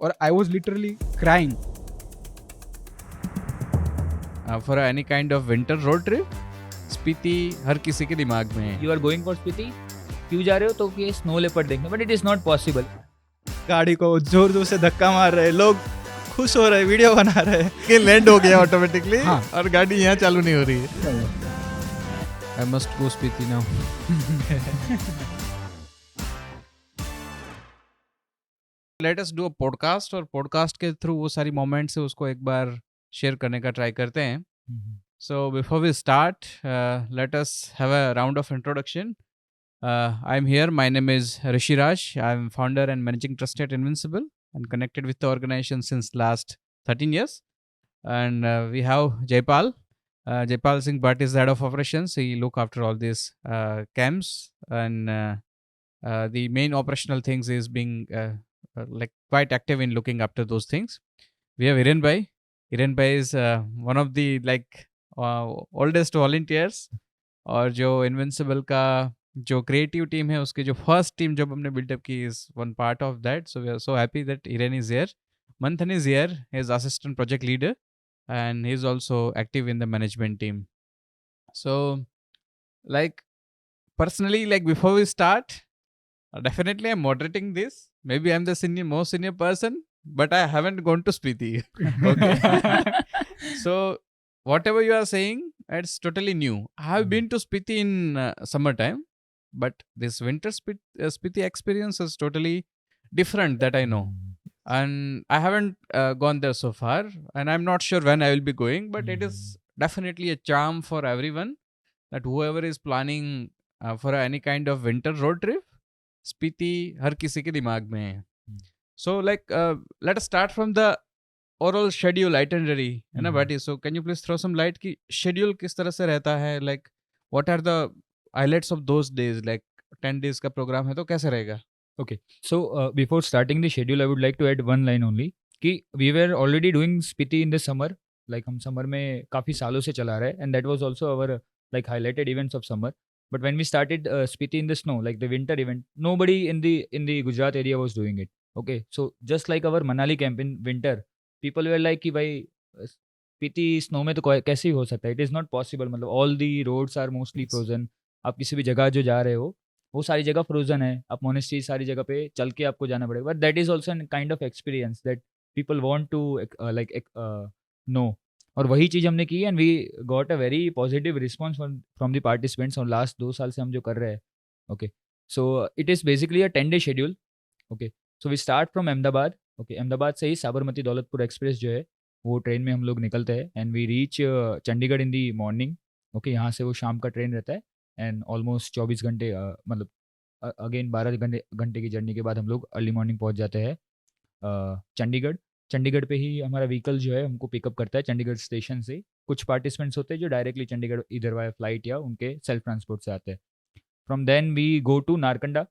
और I was literally crying. For any kind of winter road trip, Spiti हर किसी के दिमाग में है. You are going for Spiti, क्यों जा रहे हो? तो कि स्नो लेपर्ड देखने, but it is not possible. गाड़ी को जोर जोर से धक्का मार रहे, लोग खुश हो रहे, वीडियो बना रहे. कि लैंड हो गया ऑटोमेटिकली हाँ. और गाड़ी यहाँ चालू नहीं हो रही है. I must go Spiti now. Let us do a podcast और पॉडकास्ट के थ्रू वो सारी मोमेंट्स है उसको एक बार शेयर करने का ट्राई करते हैं. So before we start, let us have a round of introduction. I'm here. My name is Rishi Raj. I'm founder and managing trustee at Invincible and connected with the organization since last 13 years. And we have Jaipal. Jaipal Singh Bhatt is the head of operations. He look after all these camps and the main operational things is being like quite active in looking after those things. We have Hiren Bhai. Hiren Bhai is one of the like oldest volunteers और जो invincible का जो creative team है उसकी जो first team जब हमने build up की is one part of that. So we are so happy that Hiren is here. Manthan is here. He is assistant project leader and he is also active in the management team. So like personally, like before we start, definitely I'm moderating this. Maybe I'm the most senior person, but I haven't gone to Spiti. Okay. So whatever you are saying, it's totally new. I have been to Spiti in summertime, but this winter Spiti experience is totally different that I know. And I haven't gone there so far, and I'm not sure when I will be going, but it is definitely a charm for everyone that whoever is planning for any kind of winter road trip, Spiti हर किसी के दिमाग में है. So like let us start from the overall schedule itinerary है ना Bhati. So can you please throw some light कि schedule किस तरह से रहता है, like what are the highlights of those days. Like 10 days का प्रोग्राम है तो कैसे रहेगा? Okay, so before starting the schedule, I would like to add one line only कि we were already doing Spiti in the summer, like हम summer में काफ़ी सालों से चला रहे हैं, and that was also our like highlighted events of summer. But when we started Spiti in the snow, like the winter event, nobody in the Gujarat area was doing it. Okay, so just like our Manali camp in winter, people were like कि भाई Spiti snow में तो कैसे ही हो सकता है? It is not possible. मतलब all the roads are mostly frozen. आप किसी भी जगह जो जा रहे हो वो सारी जगह फ्रोजन है. आप मोनेस्ट्री सारी जगह पे चल के आपको जाना पड़ेगा. But that is also an kind of experience that people want to like know. और वही चीज़ हमने की and we got a very positive response from the participants. और लास्ट 2 साल से हम जो कर रहे हैं. Okay, so it is basically a 10 day schedule. Okay, so we start from Ahmedabad. Okay, Ahmedabad से ही साबरमती दौलतपुर एक्सप्रेस जो है वो ट्रेन में हम लोग निकलते हैं and we reach Chandigarh in the morning. Okay, यहाँ से वो शाम का ट्रेन रहता है एंड ऑलमोस्ट 24 घंटे मतलब अगेन 12 घंटे की जर्नी के बाद हम लोग अर्ली मॉर्निंग पहुंच जाते हैं चंडीगढ़. चंडीगढ़ पे ही हमारा व्हीकल जो है हमको पिकअप करता है चंडीगढ़ स्टेशन से. कुछ पार्टिसिपेंट्स होते हैं जो डायरेक्टली चंडीगढ़ इधर वाया फ्लाइट या उनके सेल्फ ट्रांसपोर्ट से आते हैं. From then we go to Narkanda.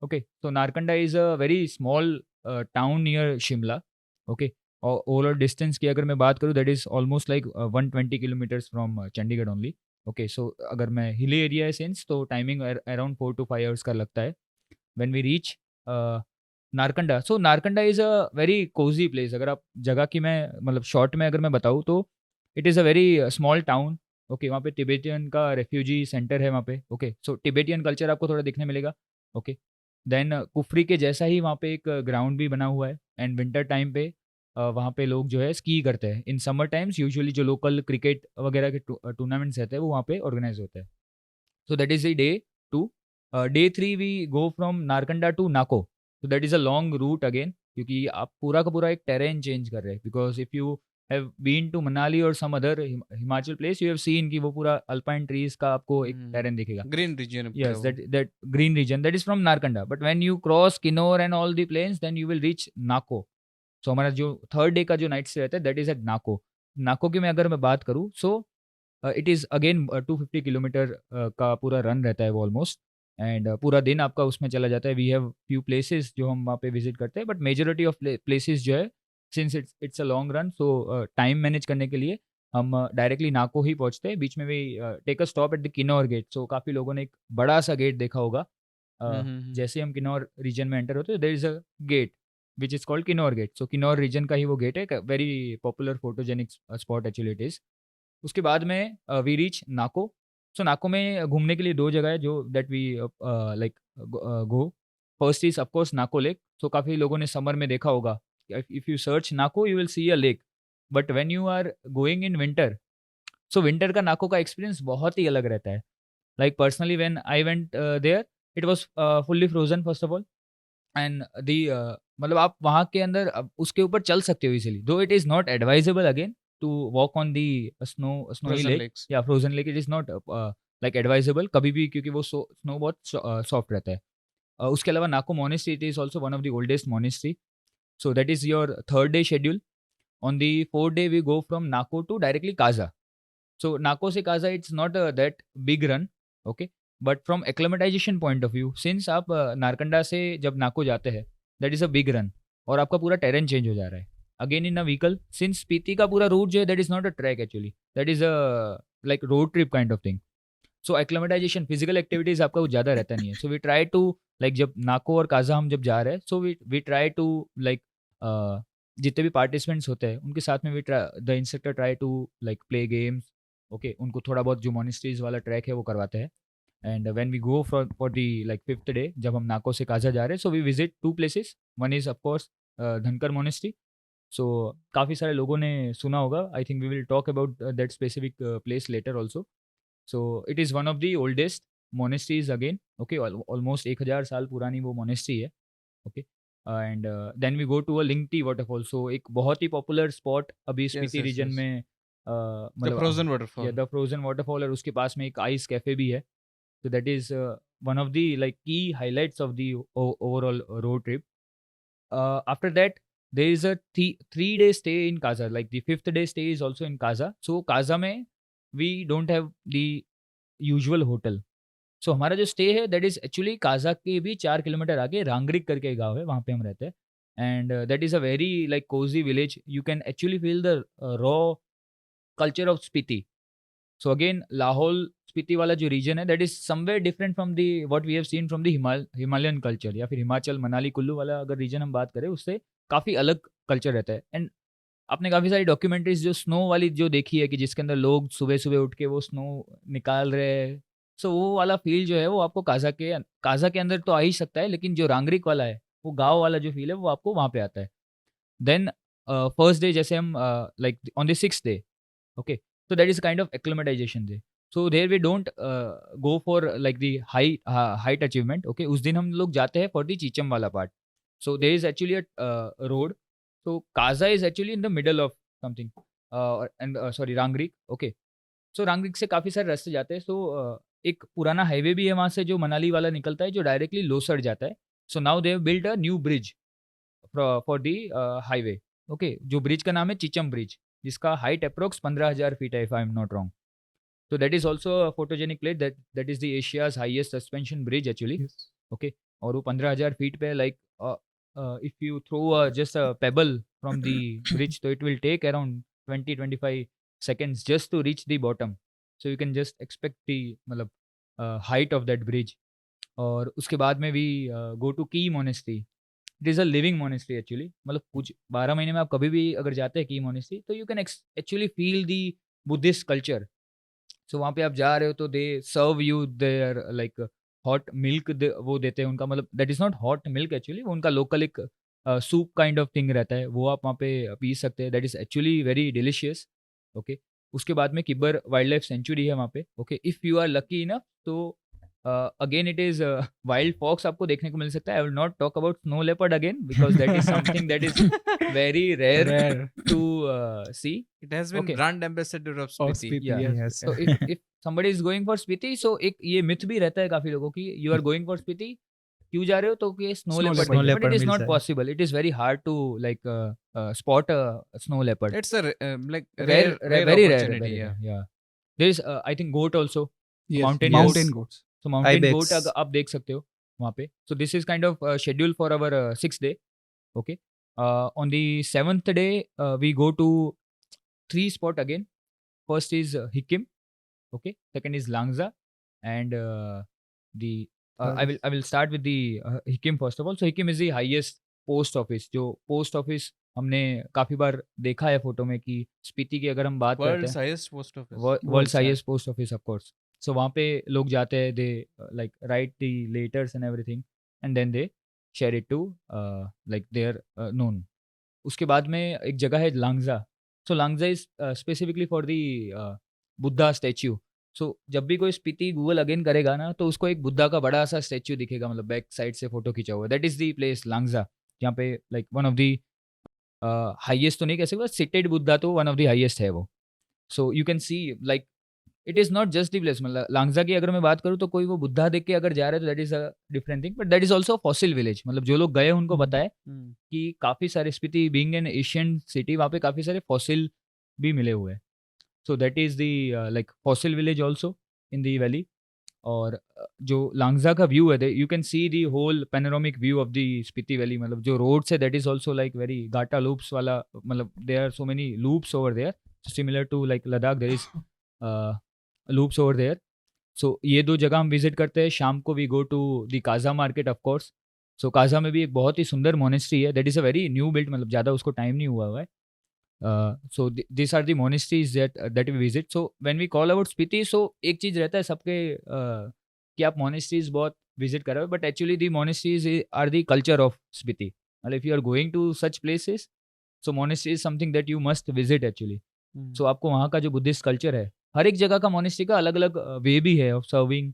Okay, तो Narkanda is a very small town near Shimla. Okay, और ओवरऑल डिस्टेंस की अगर मैं बात करूँ that is almost like 120 kilometres from Chandigarh only. Okay, so अगर मैं हिली एरिया है सेंस तो टाइमिंग अराउंड 4 to 5 hours का लगता है when we reach Narkanda. So Narkanda is a very cozy place. अगर आप जगह की मैं मतलब शॉर्ट में अगर मैं बताऊँ तो it is a very small town. Okay, वहाँ पे तिबेटियन का रेफ्यूजी सेंटर है वहाँ पे. ओके, सो तिबेटियन कल्चर आपको थोड़ा देखने मिलेगा. ओके, देन कुफरी के जैसा ही वहाँ पे एक ग्राउंड भी बना हुआ है एंड विंटर टाइम पे वहाँ पे लोग जो है स्की करते हैं. इन समर टाइम्स यूजुअली जो लोकल क्रिकेट वगैरह के टूर्नामेंट्स रहते हैं वो वहाँ पे ऑर्गेनाइज होते हैं. So that is the day 2. Day 3 we go from Narkanda to Nako. So that is a long route again क्योंकि आप पूरा का पूरा एक टेरेन चेंज कर रहे हैं. Because if you have been to Manali और some other Himachal place you have seen कि वो पूरा अल्पाइन ट्रीज का आपको एक टेरेन दिखेगा. Green region. Yes, that green region that is from Narkanda. But when you cross Kinnaur and all the plains, then you will reach Nako. So हमारा जो third day का जो नाइट स्टे रहता है दैट इज एट नाको. नाको की मैं अगर मैं बात करूँ सो इट इज़ अगेन 250 किलोमीटर का पूरा रन रहता है वो ऑलमोस्ट. एंड पूरा दिन आपका उसमें चला जाता है. वी हैव फ्यू प्लेसेस जो हम वहाँ पे विजिट करते हैं बट मेजोरिटी ऑफ प्लेसेस जो है since it's a long run so time manage करने के लिए हम डायरेक्टली नाको ही पहुँचते हैं. बीच में भी take a stop at the Kinnaur gate. So काफ़ी लोगों ने एक बड़ा सा गेट देखा होगा. जैसे हम किन्नौर रीजन में एंटर होते हैं there is a gate. which is called Kinnaur Gate. So Kinnaur region का ही वो gate है, very popular photogenic spot actually it is. उसके बाद में we reach नाको. So नाको में घूमने के लिए 2 जगह है जो that we like go. First is of course Nako lake. So काफ़ी लोगों ने समर में देखा होगा. If you search Nako, you will see a lake. But when you are going in winter, so winter का नाको का experience बहुत ही अलग रहता है. Like personally when I went there, it was fully frozen first of all. And the मतलब आप वहाँ के अंदर उसके ऊपर चल सकते हो easily. Though it is not advisable again to walk on the snowy Frozen lake. lakes. Yeah, frozen lake it is not like advisable कभी भी, क्योंकि वो snow बहुत soft रहता है. उसके अलावा नाको monastery, it is also one of the oldest monastery. So that is your 3rd day schedule. On the 4th day we go from Nako to directly Kaza. So Nako से Kaza it's not that big run, okay? But from acclimatization point of view, since आप नारकंडा से जब नाको जाते हैं, that is a big run और आपका पूरा terrain change हो जा रहा है. Again in a vehicle, since Spiti का पूरा route जो है, that is not a trek actually, that is a like road trip kind of thing. So acclimatization, physical activities आपका कुछ ज़्यादा रहता नहीं है. So we try to like जब नाको और काजा हम जब जा रहे हैं, so we try to like जितने भी participants होते हैं उनके साथ में the instructor try to like play games, okay? उनको थोड़ा बहुत जो monasteries वाला ट्रैक है वो करवाते हैं. And when we go for the like 5th day, जब हम नाको से काजा जा रहे हैं, so we visit 2 places. One is of course धनकर monastery. So काफ़ी सारे लोगों ने सुना होगा. I think we will talk about that specific place later also. So it is one of the oldest monasteries again, okay? Almost 1000 साल पुरानी वो monastery है, okay? And then we go to a Lingti waterfall. So एक बहुत ही popular spot अभी Spiti region में The frozen waterfall. Yeah, the frozen waterfall, और उसके पास में एक ice cafe भी है. So that is one of the like key highlights of the overall road trip. After that, there is a 3-day stay in Kaza. Like the 5th day stay is also in Kaza. So Kaza में we don't have the usual hotel. So हमारा जो stay है that is actually Kaza के भी 4 kilometre आगे रांगरिक करके एक गाँव है, वहाँ पे हम रहते हैं. And that is a very like cozy village. You can actually feel the raw culture of Spiti. So again, Lahore Spiti वाला जो region है, that is somewhere different from the what we have seen from the Himalayan culture, या फिर हिमाचल मनाली कुल्लू वाला अगर region हम बात करें, उससे काफ़ी अलग culture रहता है. And आपने काफ़ी सारी डॉक्यूमेंट्रीज जो स्नो वाली जो देखी है कि जिसके अंदर लोग सुबह सुबह उठ के वो स्नो निकाल रहे हैं, सो वो वाला फील जो है वो आपको काजा के अंदर तो आ ही सकता है, लेकिन जो रांगरिक वाला है वो गाँव वाला जो फील है वो आपको वहाँ पे आता है. देन फर्स्ट डे जैसे हम like on the 6th day, okay, so that is kind of acclimatization day. So there we don't go for like the height achievement, okay? उस दिन हम लोग जाते हैं for the चीचम वाला part. So there is actually a road. So Kaza is actually in the middle of something and sorry Rangrik, okay? So Rangrik से काफ़ी सारे रास्ते जाते हैं. So एक पुराना हाईवे भी है वहाँ से जो मनाली वाला निकलता है, जो डायरेक्टली लोसर जाता है. So now they have built a new bridge for the highway, okay? जो ब्रिज का नाम है चिचम ब्रिज, जिसका हाइट अप्रोक्स 15,000 फीट है, if I am not wrong. So that is also a photogenic plate. That is the Asia's highest suspension bridge actually. Yes. Okay, और वो 15,000 feet पे like if you throw just a pebble from the bridge, so it will take around 20-25 seconds just to reach the bottom. So you can just expect the मतलब height of that bridge. और उसके बाद में we go to Key Monastery. It is a living monastery actually. मतलब कुछ 12 महीने में आप कभी भी अगर जाते हैं की monastery, तो you can actually feel the Buddhist culture. So वहाँ पे आप जा रहे हो तो they serve you their like hot milk वो देते हैं उनका, मतलब that is not hot milk actually, वो उनका local एक soup kind of thing रहता है, वो आप वहाँ पे पी सकते हैं. That is actually very delicious. Okay. उसके बाद में किब्बर वाइल्ड लाइफ सेंचुरी है वहाँ पे. Okay. If you are lucky enough, तो again it is wild fox आपको देखने को मिल सकता है. I will not talk about snow leopard again because that is something that is very rare to see. It has been Okay. brand ambassador of Of Spiti. Spiti, Yeah. yes. So if somebody is going for Spiti, so एक ये myth भी रहता है काफी लोगों की, you are going for Spiti, क्यों जा रहे हो, तो कि snow Snow leopard, leopard. but it is mill not जाए. possible. It is very hard to like spot a snow leopard. It's a like Very opportunity. rare. Yeah. Yeah. There is I think goat also. Yes. Mountain Mountain goats. So mountain Ibex. goat आप देख सकते हो वहाँ पे. So this is kind of schedule for our 6th day. Okay. On the 7th day, we go to 3 spot again. First is Hikim. Okay. Second is Langza, and the I will start with the Hikim first of all. So Hikim is the highest post office, जो post office हमने काफ़ी बार देखा है photo में कि स्पीति की अगर हम बात करते World's हैं, highest post office. World World's highest post office of course, so वहाँ पे लोग जाते हैं, they like write the letters and everything and then they share it to like their known. उसके बाद में एक जगह है Langza. So Langza is specifically for the Buddha statue. So जब भी कोई स्पीति गूगल अगेन करेगा ना, तो उसको एक बुद्धा का बड़ा सा स्टैच्यू दिखेगा, मतलब बैक साइड से फोटो खींचा हुआ. That is the place Langza, जहाँ पे like one of the highest तो नहीं कह सकते, सिटेड बुद्धा तो वन ऑफ द हाईएस्ट है वो. So you can C like it is not just the place. मतलब लांगजा की अगर मैं बात करूँ तो कोई वो बुद्धा देख के अगर जा रहा है तो that is a different thing, but that is also fossil village. मतलब जो लोग गए उनको पता है Hmm. कि काफ़ी सारे Spiti being an Asian city, वहाँ पे काफ़ी सारे फॉसिल भी मिले हुए हैं. So that is the like fossil village also in the valley. और जो लांगजा का व्यू है, you can see the whole panoramic view of the Spiti valley. मतलब जो रोड्स है that is also like very Gata loops वाला, मतलब there are so many loops over there, similar to like Ladakh there is loops over there. So ये दो जगह हम visit करते हैं. शाम को we go to the Kaza market of course. So Kaza में भी एक बहुत ही सुंदर मोनेस्ट्री है, that is a very new build, मतलब ज़्यादा उसको टाइम नहीं हुआ है. So this are the monasteries that we visit. So when we call about Spiti, so एक चीज़ रहता है सबके कि आप मोनेस्ट्रीज बहुत विजिट कर रहे हो, but actually the monasteries are the culture of Spiti. मतलब if you are going to such places, so monastery is something that you must visit actually. Hmm. So आपको वहाँ का जो बुद्धिस्ट कल्चर है, हर एक जगह का मोनेस्ट्री का अलग अलग वे भी है ऑफ सर्विंग.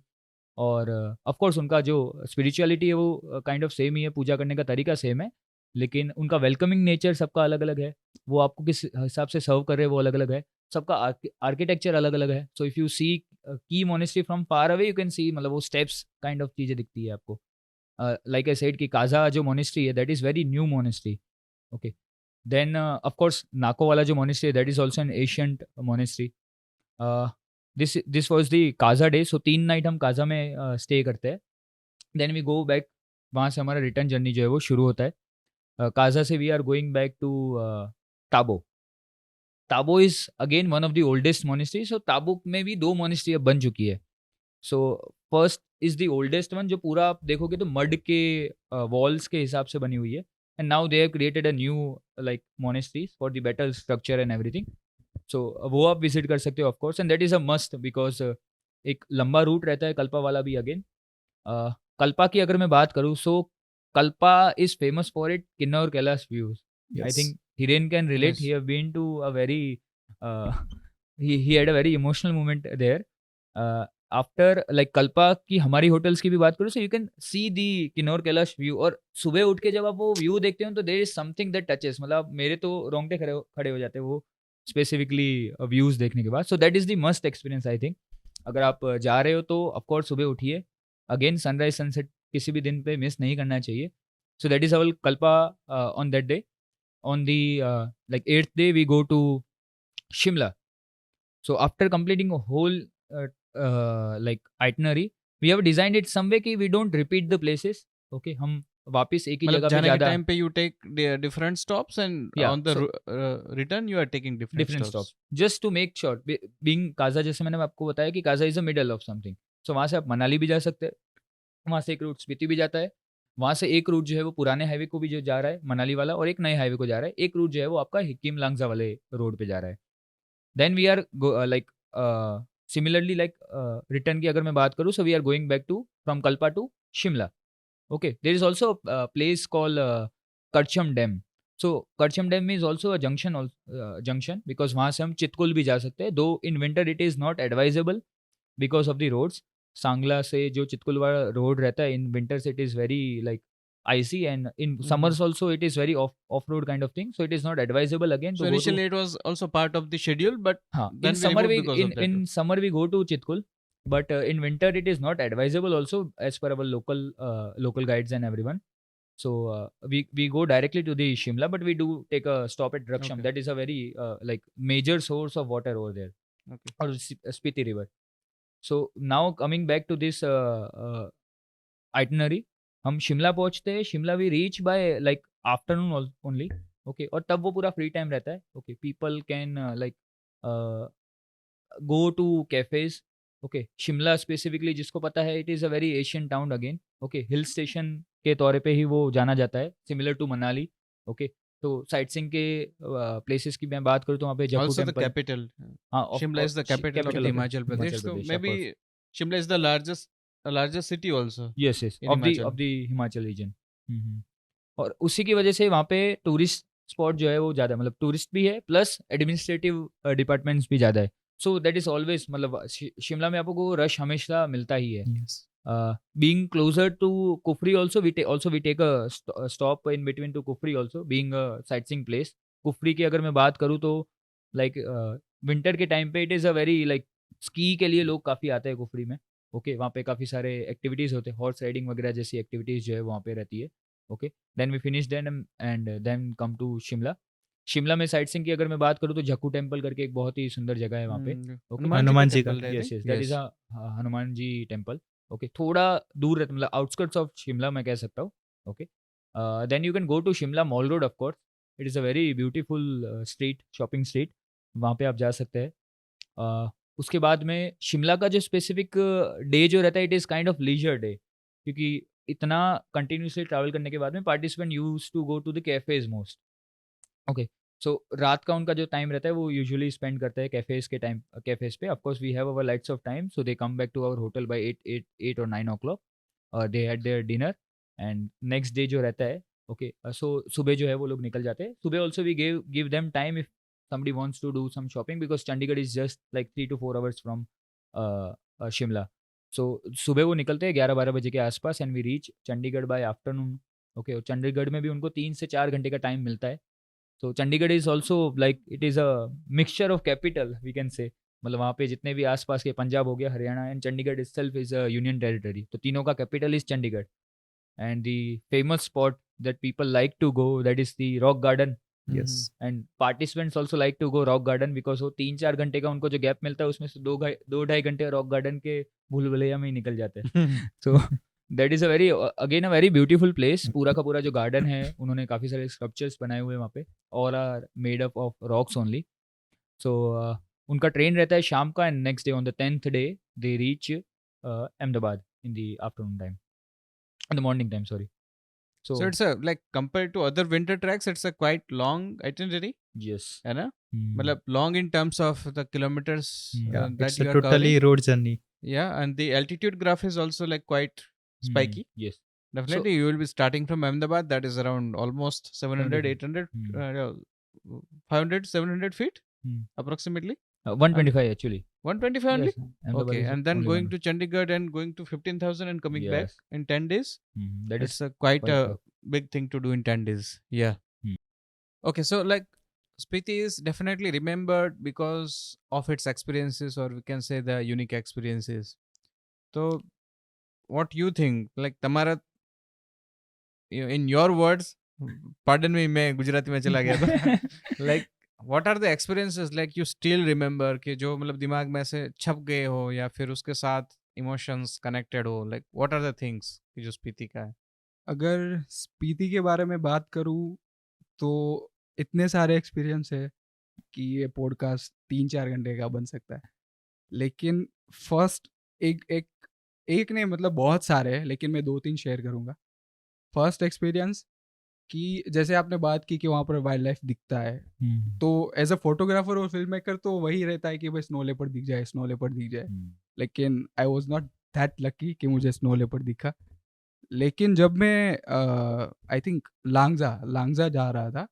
और ऑफ कोर्स उनका जो स्पिरिचुअलिटी है वो काइंड ऑफ सेम ही है, पूजा करने का तरीका सेम है, लेकिन उनका वेलकमिंग नेचर सबका अलग अलग है. वो आपको किस हिसाब से सर्व कर रहे हैं वो अलग अलग है. सबका आर्किटेक्चर अलग अलग है. सो इफ़ यू सी की monastery from far away, you can सी, मतलब वो स्टेप्स काइंड ऑफ चीज़ें दिखती है आपको. लाइक आई सेड कि काजा जो मोनेस्ट्री है that is very new monastery. Okay. Then of course Nako वाला जो मोनेस्ट्री है that is also an ancient monastery. This was the Kaza day. So 3 night हम काजा में स्टे करते हैं. Then we go back. वहाँ से हमारा रिटर्न जर्नी जो है वो शुरू होता है. काजा से we are going back to Tabo. Tabo is again one of the oldest monastery. So Tabo में भी 2 मोनेस्ट्री अब बन चुकी है. So first is the oldest one, जो पूरा आप देखोगे तो मड के वॉल्स के हिसाब से बनी हुई है. And now they have created a new like monasteries for the better structure and everything. So वो आप विजिट कर सकते हो of course, and that is a must, because एक लंबा रूट रहता है कल्पा वाला भी. अगेन कल्पा की अगर मैं बात करूँ, so Kalpa is famous for it Kinnaur Kailash views. I Yes. think Hiren can relate. Yes. He have been to a very uh, he had a very emotional moment there. After like Kalpa की हमारी होटल्स की भी बात करूँ, so you can see the Kinnaur Kailash view. और सुबह उठ के जब आप वो व्यू देखते हो तो there is something that touches. मतलब मेरे तो रोंगटे खड़े हो जाते हैं वो स्पेसिफिकली व्यूज देखने के बाद. सो that is the must experience I think. अगर आप जा रहे हो तो ऑफकोर्स सुबह उठिए. अगेन सनराइज सनसेट किसी भी दिन पे मिस नहीं करना चाहिए. सो that is our Kalpa on that day. On the like 8th day we go to Shimla. So after completing a whole like itinerary, we have designed it some way कि we don't repeat the places. Okay, हम वापस एक ही मतलब जगह पे जाने के ज़्यादा टाइम पे you take different stops and Yeah, on the so- return you are taking different different stops. stops just to make sure. Being Kaza, जैसे मैंने आपको बताया कि Kaza is a middle of something. So वहाँ से आप मनाली भी जा सकते हैं, वहाँ से एक रूट स्पीति भी जाता है, वहाँ से एक रूट जो है वो पुराने हाईवे को भी जो जा रहा है मनाली वाला, और एक नए हाईवे को जा रहा है. एक रूट जो है वो आपका हिक्किम लांगजा वाले रोड पे जा रहा है. Then we are like similarly like return की अगर मैं बात करूँ, so we are going back to from Kalpa to Shimla. Okay, there is also place call Karcham dam. So Karcham dam is also a junction because वहाँ से हम चितकुल भी जा सकते हैं. Though in winter it is not advisable because of the roads. Sangla से जो चितकुल वाला रोड रहता है, in winters it is very like icy, and in summers also it is very off road kind of thing, so it is not advisable again So to go to. initially it was also part of the schedule, but हाँ, then in we summer removed we because of that. in summer we go to Chitkul, but in winter it is not advisable also as per our local guides and everyone. So we go directly to the Shimla, but we do take a stop at Raksham. Okay. That is a very like major source of water over there, Okay. or Spiti River. So now coming back to this itinerary, हम शिमला पहुंचते हैं. Shimla we reach by like afternoon only. Okay, और तब वो पूरा free time रहता है. Okay, people can like go to cafes. Okay, Shimla specifically जिसको पता है, it is a very Asian town again. Okay, hill station के तौर पे ही वो जाना जाता है, सिमिलर टू मनाली. ओके, तो साइट सीइंग के प्लेसेस की मैं बात करूँ तो वहाँ पे Jakhoo Also the temple. capital. हाँ, Shimla is the capital of the Himachal Pradesh. So of course. maybe Shimla is the largest city also Yes, in of Himachal. the Himachal region. और उसी की वजह से वहाँ पे टूरिस्ट स्पॉट जो है वो ज़्यादा, मतलब टूरिस्ट भी है प्लस एडमिनिस्ट्रेटिव डिपार्टमेंट्स भी ज़्यादा है. सो दैट इज़ ऑलवेज, मतलब शिमला में आपको रश हमेशा मिलता ही है. Being closer to Kufri also, we take a stop in between to Kufri also, being a sightseeing place. Kufri की अगर मैं बात करूँ तो like विंटर के टाइम पे it is a very like ski के लिए लोग काफ़ी आते हैं कुफरी में. ओके, वहाँ पे काफ़ी सारे एक्टिविटीज़ होते हैं, हॉर्स राइडिंग वगैरह जैसी एक्टिविटीज़ जो है वहाँ पे रहती है. Okay, then we finish then and then come to Shimla. Shimla में साइट सीइंग की अगर मैं बात करूँ तो जक्कू टेम्पल करके एक बहुत ही सुंदर जगह है वहाँ पे. Okay? हनुमान जी का. temple, I Yes, think. yes, that is a Hanuman ji temple. Okay, थोड़ा दूर रहता, मतलब आउटस्कर्ट्स ऑफ शिमला मैं कह सकता हूँ. Okay, then you can go to Shimla mall road. Of course it is a very beautiful street, shopping street, वहाँ पे आप जा सकते हैं. उसके बाद में शिमला का जो स्पेसिफिक डे जो रहता है it is kind of leisure day, क्योंकि इतना कंटिन्यूसली ट्रैवल करने के बाद में participant use to go to the cafes most. Okay, so रात का उनका जो टाइम रहता है वो यूजुअली स्पेंड करते हैं कैफेज पे. Of course we have our lights off time, so they come back to our hotel by 8 और 9 o'clock. They had their dinner and next day जो रहता है, ओके, सो सुबह जो है वो लोग निकल जाते हैं. सुबह also we give them time if somebody wants to do some shopping because Chandigarh is just like 3 to 4 hours from Shimla. So सुबह वो निकलते हैं 11-12 बजे के आसपास and we reach Chandigarh by afternoon. Okay, और चंडीगढ़ में भी उनको 3 से 4 घंटे का टाइम मिलता है. तो Chandigarh is also like it is a mixture of capital V can से, मतलब वहाँ पे जितने भी आसपास के पंजाब हो गया, Haryana and Chandigarh itself is a union territory. तो तीनों का capital is Chandigarh. And the famous spot that people like to go that is the rock garden. Yes. And participants also like to go rock garden because वो 3-4 घंटे का उनको जो gap मिलता है उसमें से 2-2.5 घंटे रॉक गार्डन के भूल भुलैया में ही निकल जाते हैं. So that is a very again a very beautiful place. पूरा का पूरा जो गार्डन है उन्होंने काफ़ी सारे स्कल्पचर्स बनाए हुए हैं वहाँ पे, all are made up of rocks only. So उनका ट्रेन रहता है शाम का and next day on the 10th day they reach Ahmedabad in the afternoon time, in the morning time, sorry. So it's a like compared to other winter tracks, it's a quite long itinerary, yes, है ना? मतलब long in terms of the kilometers Yeah, that it's you a are totally covering. road journey. Yeah, and the altitude graph is also like quite spiky. yes. Definitely, you will be starting from Ahmedabad. That is around almost 700, 800, 500, 700 feet approximately. 125 actually. 125 only. Yes, Ahmedabad Okay, is and then only going 125. to Chandigarh and going to 15,000 and coming back Yes. in 10 days. That is It's a quite a tough. big thing to do in 10 days. Yeah. Okay, so like Spiti is definitely remembered because of its experiences, or we can say the unique experiences. So, what you think? Like Tamara, in your words, pardon me, मैं गुजराती में चला गया था. Like, what are the experiences like you still remember कि जो मतलब दिमाग में से छप गए हो या फिर उसके साथ emotions connected हो? Like, what are the things कि जो स्पीति का है? अगर स्पीति के बारे में बात करूँ तो इतने सारे एक्सपीरियंस है कि ये पॉडकास्ट 3-4 घंटे का बन सकता है. लेकिन फर्स्ट एक नहीं, मतलब बहुत सारे हैं, लेकिन मैं 2-3 शेयर करूँगा. फर्स्ट एक्सपीरियंस कि जैसे आपने बात की कि वहाँ पर वाइल्ड लाइफ दिखता है, तो एज अ फोटोग्राफर और फिल्म मेकर तो वही रहता है कि भाई स्नो लेपर्ड दिख जाए. लेकिन I was not that lucky कि मुझे स्नो लेपर्ड दिखा. लेकिन जब मैं आई थिंक लांगजा जा रहा था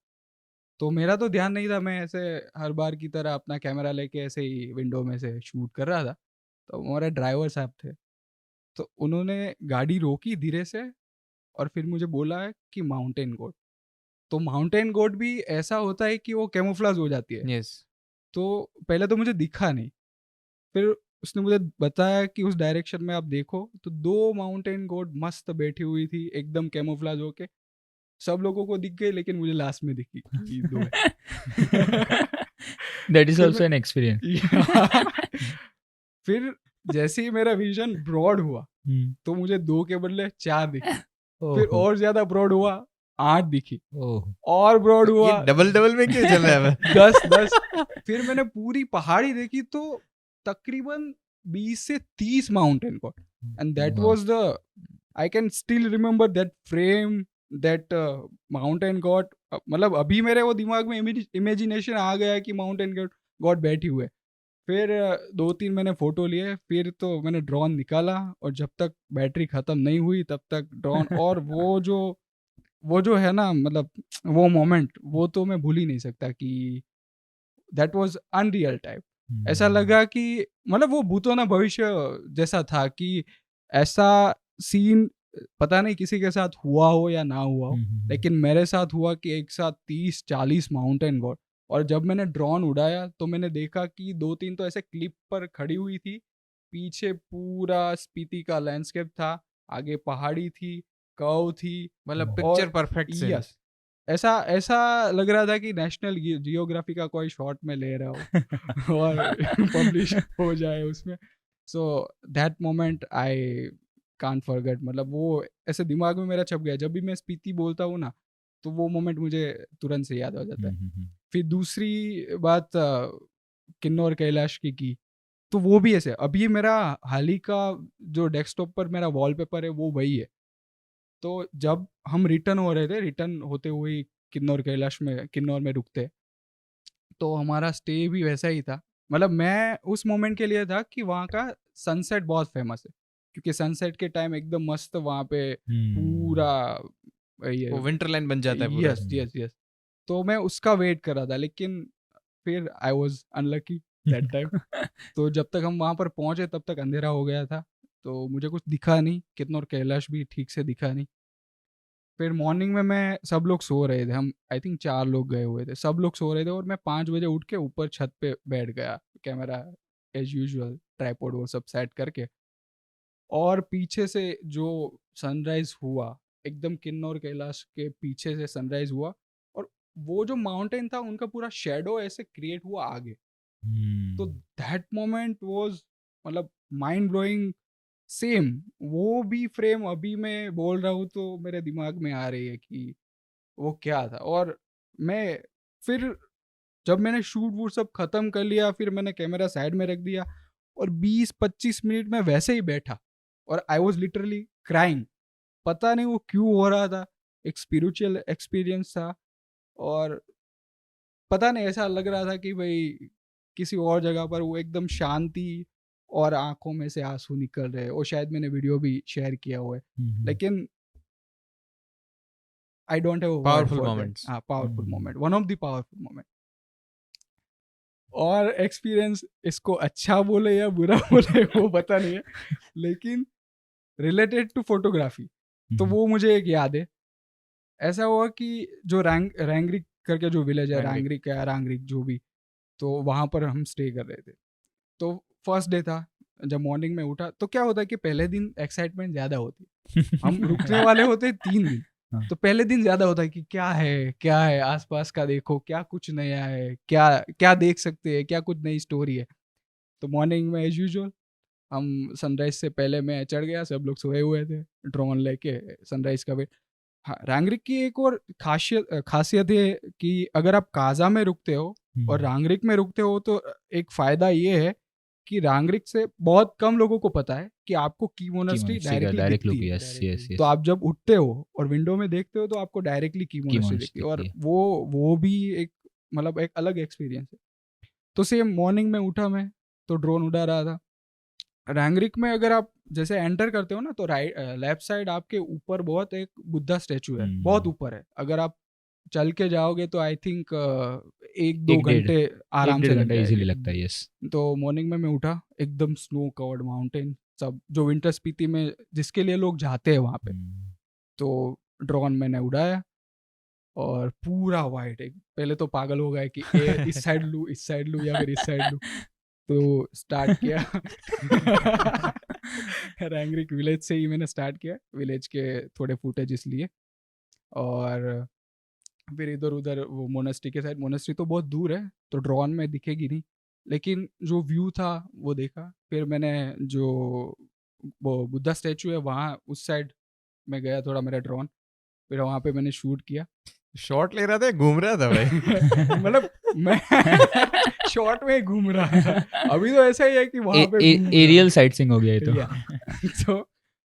तो मेरा तो ध्यान नहीं था, मैं ऐसे हर बार की तरह अपना कैमरा लेके ऐसे ही विंडो में से शूट कर रहा था. तो हमारे ड्राइवर साहब थे, तो उन्होंने गाड़ी रोकी धीरे से और फिर मुझे बोला है कि माउंटेन गोट. तो माउंटेन गोट भी ऐसा होता है कि वो कैमोफ्लेज हो जाती है. Yes. तो पहले तो मुझे दिखा नहीं, फिर उसने मुझे बताया कि उस डायरेक्शन में आप देखो तो 2 माउंटेन गोट मस्त बैठी हुई थी एकदम कैमोफ्लेज होके. सब लोगों को दिख गई लेकिन मुझे लास्ट में दिखी कि 2 है. That is फिर also an experience. फिर जैसे ही मेरा विजन ब्रॉड हुआ तो मुझे 2 के बदले 4 दिखी. फिर और ज्यादा ब्रॉड हुआ 8 दिखी, और ब्रॉड हुआ ये डबल में क्यों चल रहा है? 10. फिर मैंने पूरी पहाड़ी देखी तो तकरीबन 20 से 30 mountain goat. And that was the I can still remember that frame, that mountain goat, मतलब अभी मेरे वो दिमाग में इमेजिनेशन आ गया है कि माउंटेन गॉड बैठी हुए। फिर 2-3 मैंने फ़ोटो लिए, फिर तो मैंने ड्रोन निकाला और जब तक बैटरी ख़त्म नहीं हुई तब तक ड्रोन और वो जो है ना, मतलब वो मोमेंट वो तो मैं भूल ही नहीं सकता कि दैट वाज़ अनरियल टाइप। ऐसा लगा कि मतलब वो भूतों ना भविष्य जैसा था कि ऐसा सीन पता नहीं किसी के साथ हुआ हो या ना हुआ हो, लेकिन मेरे साथ हुआ कि एक साथ 30-40 माउंटेन गॉड। और जब मैंने ड्रोन उड़ाया तो मैंने देखा कि 2-3 तो ऐसे क्लिप पर खड़ी हुई थी, पीछे पूरा स्पीति का लैंडस्केप था, आगे पहाड़ी थी, कर्व थी, मतलब और पिक्चर परफेक्ट से। यस, ऐसा ऐसा लग रहा था कि नेशनल जियोग्राफी का कोई शॉट में ले रहा हो और पब्लिश हो जाए उसमें। So that moment I can't forget, मतलब वो ऐसे दिमाग में मेरा छप गया। जब भी मैं स्पीति बोलता हूँ ना, तो वो मोमेंट मुझे तुरंत से याद हो जाता है। फिर दूसरी बात किन्नौर कैलाश की, तो वो भी ऐसे अभी मेरा हाल ही का जो डेस्कटॉप पर मेरा वॉलपेपर है वो वही है। तो जब हम रिटर्न हो रहे थे, रिटर्न होते हुए किन्नौर में रुकते, तो हमारा स्टे भी वैसा ही था। मतलब मैं उस मोमेंट के लिए था कि वहाँ का सनसेट बहुत फेमस है, क्योंकि सनसेट के टाइम एकदम मस्त वहाँ पे पूरा ये वो विंटरलैंड बन जाता है पूरा। Yes yes yes. तो मैं उसका वेट कर रहा था, लेकिन फिर I was unlucky that time. तो जब तक हम वहाँ पर पहुँचे तब तक अंधेरा हो गया था, तो मुझे कुछ दिखा नहीं, किन्नौर कैलाश भी ठीक से दिखा नहीं। फिर मॉर्निंग में मैं सब लोग सो रहे थे, हम आई थिंक 4 लोग गए हुए थे, सब लोग सो रहे थे और मैं 5 बजे उठ के ऊपर छत पे बैठ गया, कैमरा एज यूजुअल ट्राइपॉड वो सब सेट करके। और पीछे से जो सनराइज हुआ, एकदम किन्नौर कैलाश के पीछे से सनराइज हुआ, और वो जो माउंटेन था उनका पूरा शेडो ऐसे क्रिएट हुआ आगे। तो दैट मोमेंट वाज मतलब माइंड ब्लोइंग। सेम वो भी फ्रेम अभी मैं बोल रहा हूँ तो मेरे दिमाग में आ रही है कि वो क्या था। और मैं फिर जब मैंने शूट वूट सब खत्म कर लिया, फिर मैंने कैमरा साइड में रख दिया और 20-25 मिनट में वैसे ही बैठा और आई वॉज लिटरली क्राइंग। पता नहीं वो क्यों हो रहा था, एक स्पिरिचुअल एक्सपीरियंस था, और पता नहीं ऐसा लग रहा था कि भाई किसी और जगह पर वो एकदम शांति और आंखों में से आंसू निकल रहे, और शायद मैंने वीडियो भी शेयर किया हुआ है, लेकिन I don't have Powerful moments. Powerful moment, one of the powerful moment. और एक्सपीरियंस इसको अच्छा बोले या बुरा बोले वो पता नहीं है, लेकिन रिलेटेड टू फोटोग्राफी तो वो मुझे एक याद है। ऐसा हुआ कि जो रैंगरिक करके जो विलेज है, रैंगरिक। रांगरिक जो भी, तो वहाँ पर हम स्टे कर रहे थे। तो फर्स्ट डे था, जब मॉर्निंग में उठा तो क्या होता है कि पहले दिन एक्साइटमेंट ज़्यादा होती है, हम रुकने वाले होते हैं 3 दिन, तो पहले दिन ज़्यादा होता है कि क्या है आसपास का, देखो क्या कुछ नया है, क्या क्या देख सकते हैं, क्या कुछ नई स्टोरी है। तो मॉर्निंग में एज यूजुअल हम सनराइज से पहले मैं चढ़ गया, सब लोग सोए हुए थे, ड्रोन लेके सनराइज का वेट। हाँ, रांगरिक की एक और खासियत है कि अगर आप काजा में रुकते हो और रांगरिक में रुकते हो तो एक फ़ायदा ये है कि रांगरिक से बहुत कम लोगों को पता है कि आपको की मोनास्ट्री डायरेक्टली दिखती है। तो आप जब उठते हो और विंडो में देखते हो तो आपको डायरेक्टली की मोनास्ट्री दिखती है, और वो भी एक मतलब एक अलग एक्सपीरियंस है। तो सेम मॉर्निंग में उठा मैं, तो ड्रोन उड़ा रहा था। रैंगरिक में अगर आप जैसे एंटर करते हो ना, तो राइट लेफ्ट साइड आपके ऊपर बहुत एक बुद्धा स्टैचू है, बहुत ऊपर है। अगर आप चल के जाओगे तो आई थिंक 1-2 घंटे आराम से लग इजीली जाएंगे। लगता है, यस। तो मॉर्निंग में मैं उठा, एकदम स्नो कवर्ड माउंटेन, सब जो विंटर स्पीति में जिसके लिए लोग जाते हैं वहाँ पे। तो ड्रोन मैंने उड़ाया और पूरा वाइट, एक पहले तो पागल हो गया कि इस साइड लूँ या फिर इस साइड लूँ। तो स्टार्ट किया रैंगरिक विलेज से ही मैंने स्टार्ट किया, विलेज के थोड़े फुटेजेस लिए, और फिर इधर उधर वो मोनेस्ट्री के साइड। मोनेस्ट्री तो बहुत दूर है तो ड्रोन में दिखेगी नहीं, लेकिन जो व्यू था वो देखा। फिर मैंने जो वो बुद्धा स्टैचू है वहाँ उस साइड में गया थोड़ा मेरा ड्रोन, फिर वहाँ पे मैंने शूट किया। शॉट ले रहा था, घूम रहा था भाई। मतलब मैं शॉर्ट में घूम रहा था, अभी तो ऐसा ही है कि वहाँ पे एरियल साइटसीइंग हो गया ये तो। तो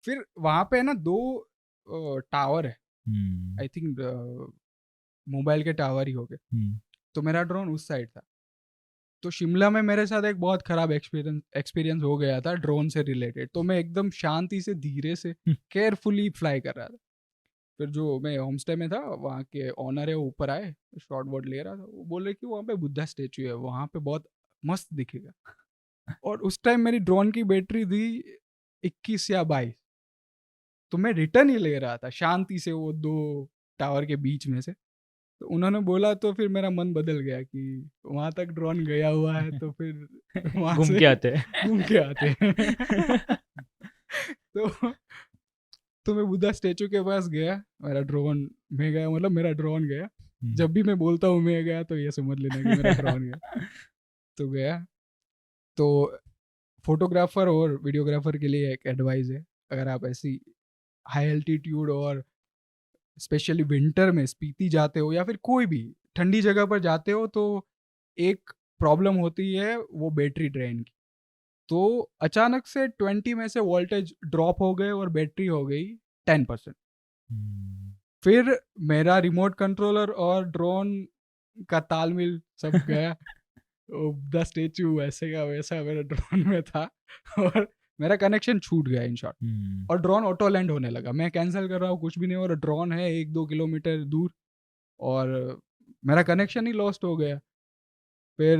फिर वहाँ पे ना 2 टावर है, हम्म, आई थिंक मोबाइल के टावर ही हो गए। हम्म, तो मेरा ड्रोन उस साइड था। तो शिमला में मेरे साथ एक बहुत खराब एक्सपीरियंस हो गया था ड्रोन से रिलेटेड। तो मैं एकदम शांति से धीरे से केयरफुली फ्लाई कर रहा था। फिर जो मैं होम स्टे में था वहाँ के ऑनर है वो ऊपर आए, शॉर्ट बोर्ड ले रहा था, वो बोले कि वहाँ पे बुद्धा स्टेचू है, वहाँ पे बहुत मस्त दिखेगा। और उस टाइम मेरी ड्रोन की बैटरी थी 21 या 22। तो मैं रिटर्न ही ले रहा था शांति से वो 2 टावर के बीच में से। तो उन्होंने बोला तो फिर मेरा मन बदल गया कि वहां तक ड्रोन गया हुआ है तो फिर वहां घूम से के आते हैं। घूम के आते हैं। तो तो मैं बुद्धा स्टेचू के पास गया, मेरा ड्रोन में गया, मतलब मेरा ड्रोन गया। जब भी मैं बोलता हूँ मैं गया तो ये समझ लेना कि मेरा ड्रोन गया। तो गया। तो फोटोग्राफर और वीडियोग्राफर के लिए एक एडवाइस है, अगर आप ऐसी हाई एल्टीट्यूड और स्पेशली विंटर में स्पीति जाते हो या फिर कोई भी ठंडी जगह पर जाते हो, तो एक प्रॉब्लम होती है वो बैटरी ड्रेन की। तो अचानक से 20 में से वोल्टेज ड्रॉप हो गए और बैटरी हो गई 10%। फिर मेरा रिमोट कंट्रोलर और ड्रोन का तालमेल सब गया। द स्टेचू वैसे का वैसा मेरे ड्रोन में था और मेरा कनेक्शन छूट गया इन शॉर्ट। और ड्रोन ऑटो लैंड होने लगा, मैं कैंसिल कर रहा हूँ कुछ भी नहीं, और ड्रोन है 1-2 किलोमीटर दूर और मेरा कनेक्शन ही लॉस्ट हो गया। फिर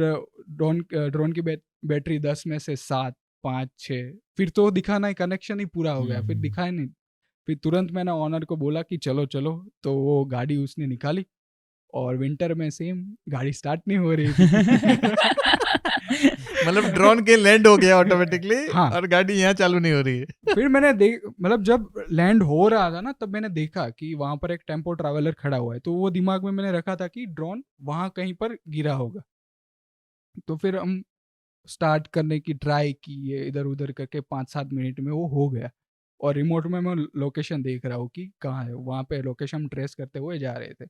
ड्रोन की बैटरी 10 में से 7, 5, 6, फिर तो दिखाना ही, कनेक्शन ही पूरा हो गया, फिर दिखाया नहीं। फिर तुरंत मैंने ऑनर को बोला कि चलो चलो, तो वो गाड़ी उसने निकाली और विंटर में सेम गाड़ी स्टार्ट नहीं हो रही थी। मतलब ड्रोन के लैंड हो गया ऑटोमेटिकली हाँ। और गाड़ी यहाँ चालू नहीं हो रही है। फिर मैंने मतलब जब लैंड हो रहा था ना, तब मैंने देखा कि वहां पर एक टेम्पो ट्रैवलर खड़ा हुआ है। तो वो दिमाग में मैंने रखा था कि ड्रोन वहां कहीं पर गिरा होगा। तो फिर हम स्टार्ट करने की ट्राई की, ये इधर उधर करके 5-7 मिनट में वो हो गया। और रिमोट में मैं लोकेशन देख रहा हूँ कि कहाँ है, वहाँ पे लोकेशन हम ट्रेस करते हुए जा रहे थे।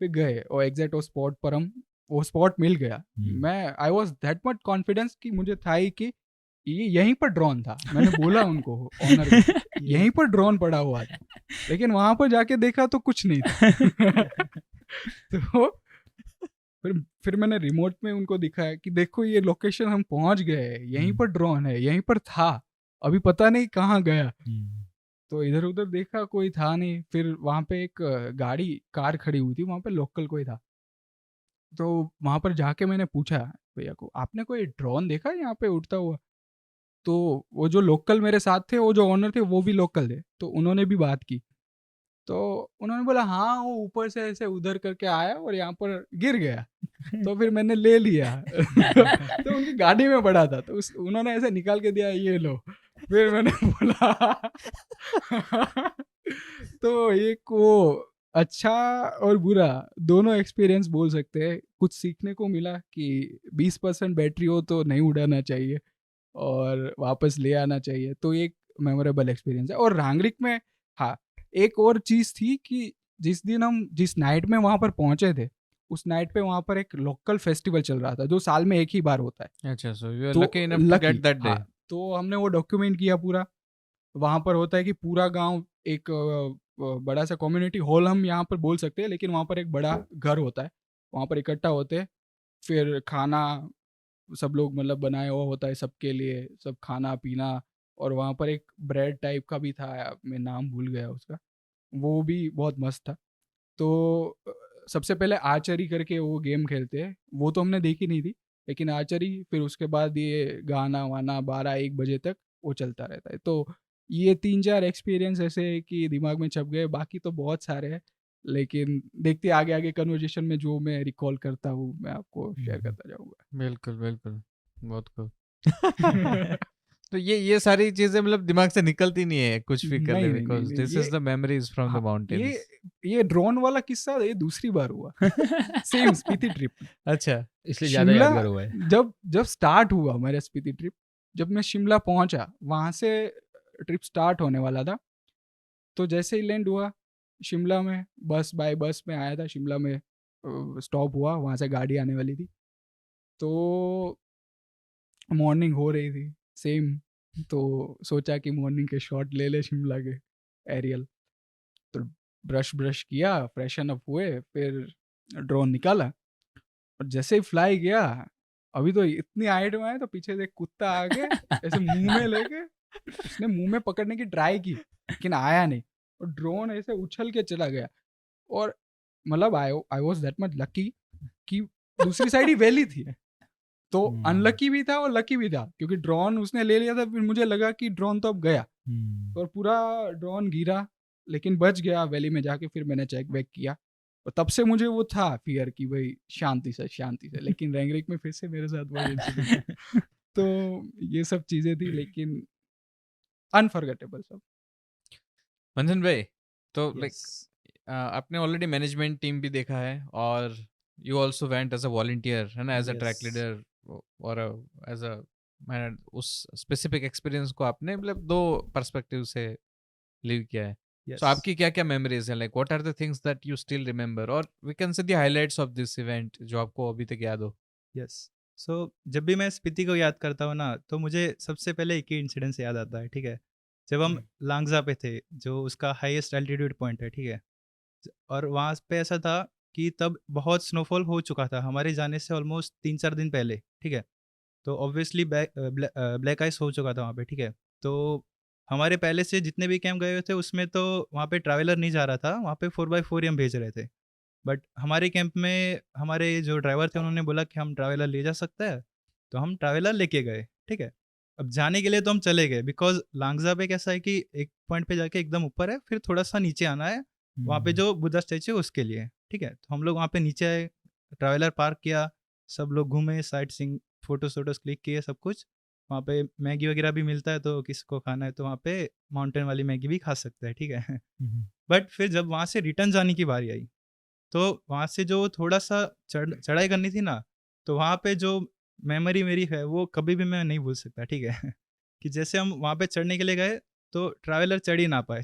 फिर गए और एग्जैक्ट वो स्पॉट पर हम, वो स्पॉट मिल गया। मैं I was that much confidence कि मुझे था ही कि ये यहीं पर ड्रोन था। मैंने बोला उनको, ऑनर को, यहीं पर ड्रोन पड़ा हुआ था। लेकिन वहां पर जाके देखा तो कुछ नहीं था। तो फिर मैंने रिमोट में उनको दिखाया कि देखो ये लोकेशन हम पहुंच गए, यहीं पर ड्रोन है, यहीं पर था, अभी पता नहीं कहाँ गया। तो इधर उधर देखा कोई था नहीं। फिर वहां पे एक कार खड़ी हुई थी, वहां पे लोकल कोई था। तो वहां पर जाके मैंने पूछा भैया को, आपने कोई ड्रोन देखा यहाँ पे उड़ता हुआ? तो वो जो लोकल मेरे साथ थे, वो जो ऑनर थे वो भी लोकल थे, तो उन्होंने भी बात की। तो उन्होंने बोला हाँ वो ऊपर से ऐसे उधर करके आया और यहाँ पर गिर गया। तो फिर मैंने ले लिया। तो उनकी गाड़ी में पड़ा था, तो उन्होंने ऐसे निकाल के दिया, ये लो। फिर मैंने बोला तो एक वो अच्छा और बुरा दोनों एक्सपीरियंस बोल सकते हैं। कुछ सीखने को मिला कि 20% बैटरी हो तो नहीं उड़ाना चाहिए और वापस ले आना चाहिए। तो एक मेमोरेबल एक्सपीरियंस है। और रांगरिक में हाँ, एक और चीज़ थी कि जिस नाइट में वहाँ पर पहुँचे थे, उस नाइट पे वहाँ पर एक लोकल फेस्टिवल चल रहा था जो साल में एक ही बार होता है। अच्छा, सो यू आर तो lucky enough to get that day. हाँ, तो हमने वो डॉक्यूमेंट किया पूरा। वहाँ पर होता है कि पूरा गांव एक बड़ा सा कम्युनिटी हॉल हम यहाँ पर बोल सकते हैं, लेकिन वहाँ पर एक बड़ा घर होता है, वहाँ पर इकट्ठा होते हैं। फिर खाना सब लोग मतलब बनाया हुआ होता है सबके लिए, सब खाना पीना। और वहाँ पर एक ब्रेड टाइप का भी था, मैं नाम भूल गया उसका, वो भी बहुत मस्त था। तो सबसे पहले आर्चरी करके वो गेम खेलते हैं, वो तो हमने देखी नहीं थी, लेकिन आर्चरी। फिर उसके बाद ये गाना वाना 12-1 बजे तक वो चलता रहता है। तो ये 3-4 एक्सपीरियंस ऐसे हैं कि दिमाग में छप गए, बाकी तो बहुत सारे हैं। लेकिन देखते आगे आगे कन्वर्जेशन में जो मैं रिकॉल करता हूँ मैं आपको शेयर करता जाऊँगा। बिल्कुल बिल्कुल, बहुत खूब। तो ये सारी चीजें मतलब दिमाग से निकलती नहीं है कुछ भी कर ले, नहीं, नहीं, बिकॉज नहीं, this is the memories from the हाँ, माउंटेन्स। ये ड्रोन वाला किस्सा ये दूसरी बार हुआ। सेम स्पीति ट्रिप में। अच्छा, इसलिए ज्यादा शिमला यादगार हुआ है। जब स्टार्ट हुआ मेरा स्पीति ट्रिप, जब मैं शिमला पहुंचा, वहां से ट्रिप स्टार्ट होने वाला था। तो जैसे ही लैंड हुआ शिमला में, बाय बस में आया था शिमला में, स्टॉप हुआ, वहां से गाड़ी आने वाली थी। तो मॉर्निंग हो रही थी, सेम तो सोचा कि मॉर्निंग के शॉट ले ले शिमला के एरियल। तो ब्रश किया, फ्रेशन अप हुए, फिर ड्रोन निकाला और जैसे ही फ्लाई गया, अभी तो इतनी हाइट में है तो पीछे से एक कुत्ता आके ऐसे मुंह में लेके उसने मुंह में पकड़ने की ट्राई की, लेकिन आया नहीं और ड्रोन ऐसे उछल के चला गया। और मतलब I was that much lucky कि दूसरी साइड ही वैली थी, तो अनलकी भी था और लकी भी था, क्योंकि ड्रोन उसने ले लिया था। फिर मुझे लगा कि ड्रोन तो अब गया, और पूरा ड्रोन गिरा, लेकिन बच गया वैली में जाके। फिर मैंने चेक बैक किया और तब से मुझे वो था फियर कि भाई शांति से। लेकिन रैंगरिक में फिर से मेरे साथ वही इंसिडेंट। तो ये सब चीजें थी, लेकिन अनफॉरगेटेबल सब। मंथन भाई, तो लाइक Yes. आपने ऑलरेडी मैनेजमेंट टीम भी देखा है और you also went as a volunteer, है ना, as a trek Yes. Leader और एज अ मैंने उस स्पेसिफिक एक्सपीरियंस को आपने मतलब दो पर्सपेक्टिव से लिव किया है। Yes. सो आपकी क्या क्या मेमोरीज हैं, like what are the things that you still remember, और we can say the highlights of this event जो आपको अभी तक याद हो? यस। सो जब भी मैं स्पीति को याद करता हूँ ना, तो मुझे सबसे पहले एक ही इंसिडेंट से याद आता है, ठीक है। जब हम लांगजा पे थे, जो उसका हाईएस्ट एल्टीट्यूड पॉइंट है, ठीक है। और वहाँ पे ऐसा था कि तब बहुत स्नोफॉल हो चुका था हमारे जाने से ऑलमोस्ट 3-4 दिन पहले, ठीक है। तो ऑब्वियसली ब्लैक आइस हो चुका था वहाँ पे, ठीक है। तो हमारे पहले से जितने भी कैंप गए हुए थे उसमें तो वहाँ पे ट्रैवलर नहीं जा रहा था, वहाँ पे 4x4 ही हम भेज रहे थे। बट हमारे कैंप में हमारे जो ड्राइवर थे उन्होंने बोला कि हम ट्रैवलर ले जा सकते हैं, तो हम ट्रैवलर लेके गए, ठीक है। अब जाने के लिए तो हम चले गए, बिकॉज लांगजा पे कैसा है कि एक पॉइंट पे जाके एकदम ऊपर है, फिर थोड़ा सा नीचे आना है, वहाँ पे जो बुद्धा स्टैचू है उसके लिए, ठीक है। तो हम लोग वहाँ पे नीचे आए, ट्रैवलर पार्क किया, सब लोग घूमे, साइट सीइंग, फोटोज क्लिक किए, सब कुछ। वहाँ पे मैगी वगैरह भी मिलता है, तो किसी को खाना है तो वहाँ पे माउंटेन वाली मैगी भी खा सकते हैं, ठीक है। बट फिर जब वहाँ से रिटर्न जाने की बारी आई, तो वहाँ से जो थोड़ा सा चढ़ाई करनी थी ना, तो वहाँ पे जो मेमोरी मेरी है वो कभी भी मैं नहीं भूल सकता, ठीक है। कि जैसे हम वहाँ पे चढ़ने के लिए गए, तो ट्रैवलर चढ़ ही ना पाए।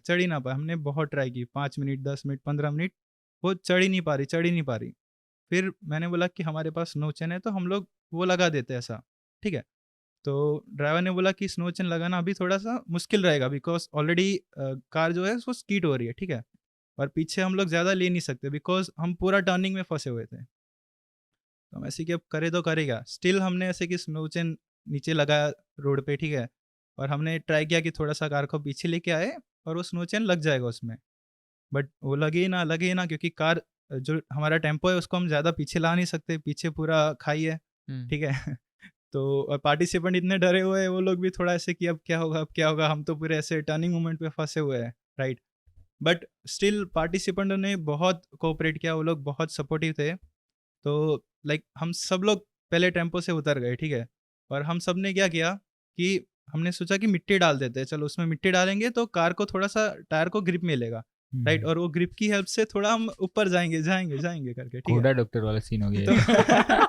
हमने बहुत ट्राई की, 5 मिनट, 10 मिनट, 15 मिनट, वो चढ़ ही नहीं पा रही। फिर मैंने बोला कि हमारे पास स्नो चेन है, तो हम लोग वो लगा देते हैं ऐसा, ठीक है। तो ड्राइवर ने बोला कि स्नो चेन लगाना अभी थोड़ा सा मुश्किल रहेगा, बिकॉज ऑलरेडी कार जो है वो स्कीड हो रही है, ठीक है। और पीछे हम लोग ज़्यादा ले नहीं सकते, बिकॉज हम पूरा टर्निंग में फंसे हुए थे। तो हम ऐसे कि अब करे तो करेगा, स्टिल हमने ऐसे कि स्नो चेन नीचे लगाया रोड पे, ठीक है। और हमने ट्राई किया कि थोड़ा सा कार को पीछे लेके आए और वो स्नो चेन लग जाएगा उसमें। बट वो लगे ही ना, क्योंकि कार जो हमारा टेम्पो है उसको हम ज़्यादा पीछे ला नहीं सकते, पीछे पूरा खाई है, ठीक है। तो और पार्टिसिपेंट इतने डरे हुए हैं, वो लोग भी थोड़ा ऐसे कि अब क्या होगा, हम तो पूरे ऐसे टर्निंग मोमेंट पे फंसे हुए हैं, राइट। बट स्टिल पार्टिसिपेंट ने बहुत कोऑपरेट किया, वो लोग बहुत सपोर्टिव थे। तो लाइक हम सब लोग पहले टेम्पो से उतर गए, ठीक है। और हम सब ने क्या किया कि हमने सोचा कि मिट्टी डाल देते हैं, चलो उसमें मिट्टी डालेंगे तो कार को थोड़ा सा, टायर को ग्रिप मिलेगा, राइट। और वो ग्रिप की हेल्प से थोड़ा हम ऊपर जाएंगे करके, ठीक है। घोड़ा डॉक्टर वाला सीन हो गया तो है।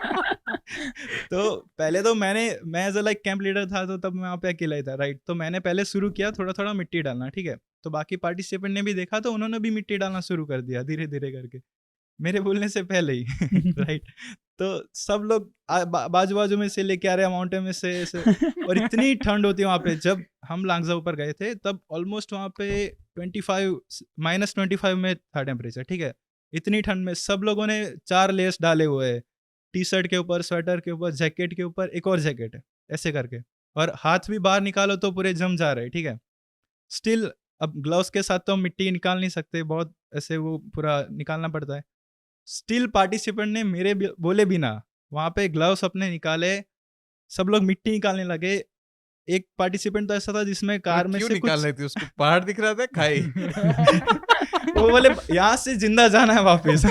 तो पहले तो मैं as a like camp leader था, तो तब मैं वहाँ पे अकेला ही था, राइट। तो मैंने पहले शुरू किया थोड़ा थोड़ा मिट्टी डालना, ठीक है। तो बाकी पार्टिसिपेंट ने भी देखा, तो उन्होंने भी मिट्टी डालना शुरू कर दिया धीरे धीरे करके, मेरे बोलने से पहले ही। राइट। तो सब लोग बाजू बाजू में से लेके आ रहे हैं, माउंटेन में से ऐसे। और इतनी ठंड होती है वहाँ पे, जब हम लांगजा ऊपर गए थे तब ऑलमोस्ट वहाँ पे 25 में था टेम्परेचर, ठीक है। इतनी ठंड में सब लोगों ने 4 लेयर्स डाले हुए हैं, टी शर्ट के ऊपर, स्वेटर के ऊपर, जैकेट के ऊपर एक और जैकेट है, ऐसे करके। और हाथ भी बाहर निकालो तो पूरे जम जा रहे हैं, ठीक है। स्टिल अब ग्लव्स के साथ तो हम मिट्टी निकाल नहीं सकते, बहुत ऐसे वो पूरा निकालना पड़ता है। स्टिल पार्टिसिपेंट ने मेरे बोले बिना वहाँ पे ग्लव्स अपने निकाले, सब लोग मिट्टी निकालने लगे। एक पार्टिसिपेंट तो ऐसा था जिसमें कार में क्यों से निकाल कुछ रहे थे उसको? पहाड़ दिख रहा था, खाई? वो बोले यहाँ से जिंदा जाना है वापस।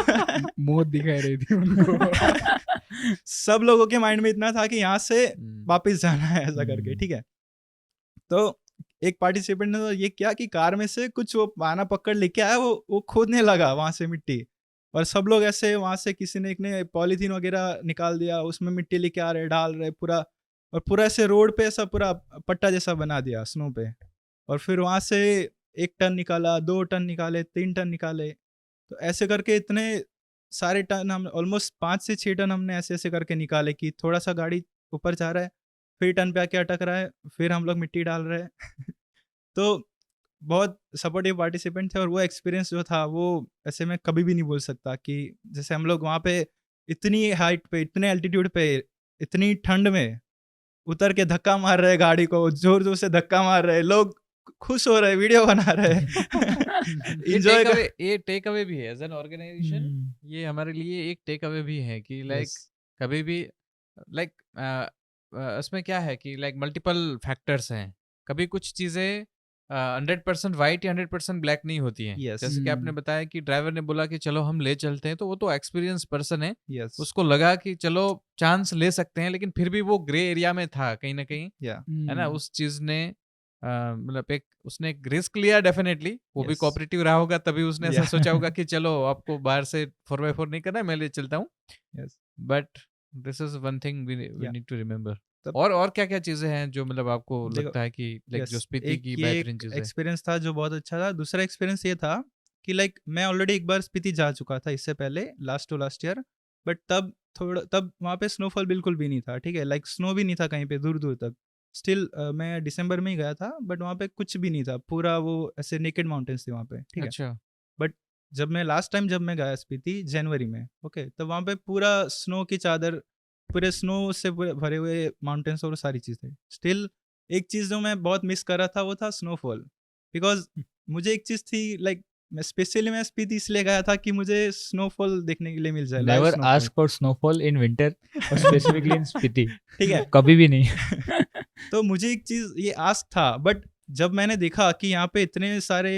मौत दिखाई रही थी उनको। सब लोगों के माइंड में इतना था कि यहाँ से वापस जाना है, ऐसा करके, ठीक है। तो एक पार्टिसिपेंट ने तो ये किया कि कार में से कुछ वो पाना पकड़ लेके आया, वो खोदने लगा वहां से मिट्टी। और सब लोग ऐसे वहां से किसी ने, एक ने पॉलीथीन वगैरह निकाल दिया, उसमें मिट्टी लेके आ रहे, डाल रहे पूरा। और पूरा ऐसे रोड पे ऐसा पूरा पट्टा जैसा बना दिया स्नो पे। और फिर वहां से 1 टन निकाला, 2 टन निकाले, 3 टन निकाले। तो ऐसे करके इतने सारे टन हम ऑलमोस्ट 5 से 6 टन हमने ऐसे ऐसे करके निकाले कि थोड़ा सा गाड़ी ऊपर जा रहा है, फिर टर्न पे आके अटक रहा है, फिर हम लोग मिट्टी डाल रहे हैं तो बहुत सपोर्टिव पार्टिसिपेंट थे, और वो एक्सपीरियंस जो था वो ऐसे मैं कभी भी नहीं भूल सकता कि जैसे हम लोग वहाँ पे इतनी हाइट पे, इतने एल्टीट्यूड पे, इतनी ठंड में उतर के धक्का मार रहे हैं गाड़ी को, जोर जोर से धक्का मार रहे हैं, लोग खुश हो रहे हैं, वीडियो बना रहे हैं इंजॉय कर। ये टेक अवे भी है एज एन ऑर्गेनाइजेशन, ये हमारे लिए एक टेक अवे भी है कि लाइक Yes. कभी भी लाइक इसमें क्या है कि लाइक मल्टीपल फैक्टर्स हैं, कभी कुछ चीज़ें 100% वाइट या 100% ब्लैक नहीं होती हैं। Yes. जैसे कि आपने बताया कि ड्राइवर ने बोला कि चलो हम ले चलते हैं, तो वो तो एक्सपीरियंस पर्सन है, Yes. उसको लगा कि चलो चांस ले सकते हैं, लेकिन फिर भी वो ग्रे एरिया में था कहीं ना कहीं, Yeah. है ना। उस चीज ने मतलब एक उसने एक रिस्क लिया डेफिनेटली, वो भी Yes. कोऑपरेटिव रहा होगा, तभी उसने ऐसा Yeah. सोचा होगा कि चलो आपको बाहर से 4x4 नहीं करना है, मैं ले चलता हूँ। Yes. But this is one thing we Yeah. Need to remember. तब- और क्या क्या चीजें हैं जो मतलब आपको देखो, लगता है कि लाइक जो Yes. स्पीति एक की ये बेहतरीन चीज है? एक्सपीरियंस था जो बहुत अच्छा था। दूसरा एक्सपीरियंस ये था कि लाइक मैं ऑलरेडी एक बार स्पीति जा चुका था इससे पहले, लास्ट ईयर, बट तब वहाँ पे स्नोफॉल बिल्कुल भी नहीं था, ठीक है, लाइक स्नो भी नहीं था कहीं पे दूर दूर तक। स्टिल मैं दिसंबर में ही गया था, बट वहाँ पे कुछ भी नहीं था, पूरा वो ऐसे नेकेड माउंटेन्स थे वहाँ पे, ठीक है। अच्छा, बट जब मैं गया स्पीति जनवरी में, ओके, तब वहाँ पे पूरा स्नो की चादर, पूरे स्नो से पूरे भरे हुए माउंटेन्स और सारी चीज़ें। स्टिल एक चीज़ जो मैं बहुत मिस कर रहा था वो था स्नोफॉल, बिकॉज मुझे एक चीज़ थी लाइक मैं स्पीति इसलिए गया था कि मुझे स्नोफॉल देखने के लिए मिल जाए, live never snowfall। Ask for snowfall in winter और स्पेसिफिकली इन स्पीति, ठीक है कभी भी नहीं। तो मुझे एक चीज़ ये आस्क था, बट जब मैंने देखा कि यहाँ पे इतने सारे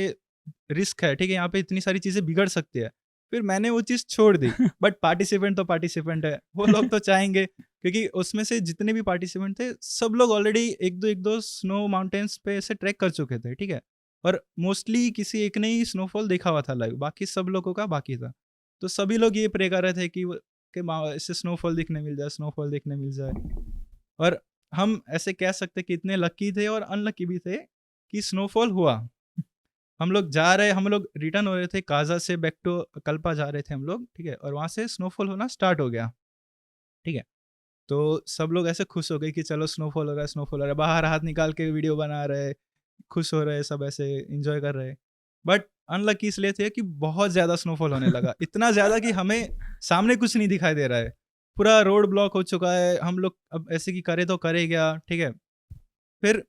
रिस्क है, ठीक है, यहाँ पे इतनी सारी चीज़ें बिगड़ सकती है, फिर मैंने वो चीज़ छोड़ दी। बट पार्टिसिपेंट तो पार्टिसिपेंट है, वो लोग तो चाहेंगे, क्योंकि उसमें से जितने भी पार्टिसिपेंट थे सब लोग ऑलरेडी एक दो स्नो माउंटेन्स पे ऐसे ट्रैक कर चुके थे, ठीक है, और मोस्टली किसी एक ने ही स्नोफॉल देखा हुआ था लाइव, बाकी सब लोगों का बाकी था। तो सभी लोग ये प्रे कर रहे थे कि इससे स्नोफॉल देखने मिल जाए, स्नोफॉल देखने मिल जाए। और हम ऐसे कह सकते कि इतने लकी थे और अनलकी भी थे कि स्नोफॉल हुआ। हम लोग रिटर्न हो रहे थे काजा से, बैक टू कल्पा जा रहे थे हम लोग, ठीक है, और वहाँ से स्नोफॉल होना स्टार्ट हो गया, ठीक है। तो सब लोग ऐसे खुश हो गए कि चलो स्नोफॉल हो रहा है, बाहर हाथ निकाल के वीडियो बना रहे, खुश हो रहे, सब ऐसे इंजॉय कर रहे। बट अनलकी इसलिए थे कि बहुत ज़्यादा स्नोफॉल होने लगा, इतना ज़्यादा कि हमें सामने कुछ नहीं दिखाई दे रहा है, पूरा रोड ब्लॉक हो चुका है। हम लोग अब ऐसे कि करे तो करे क्या, ठीक है। फिर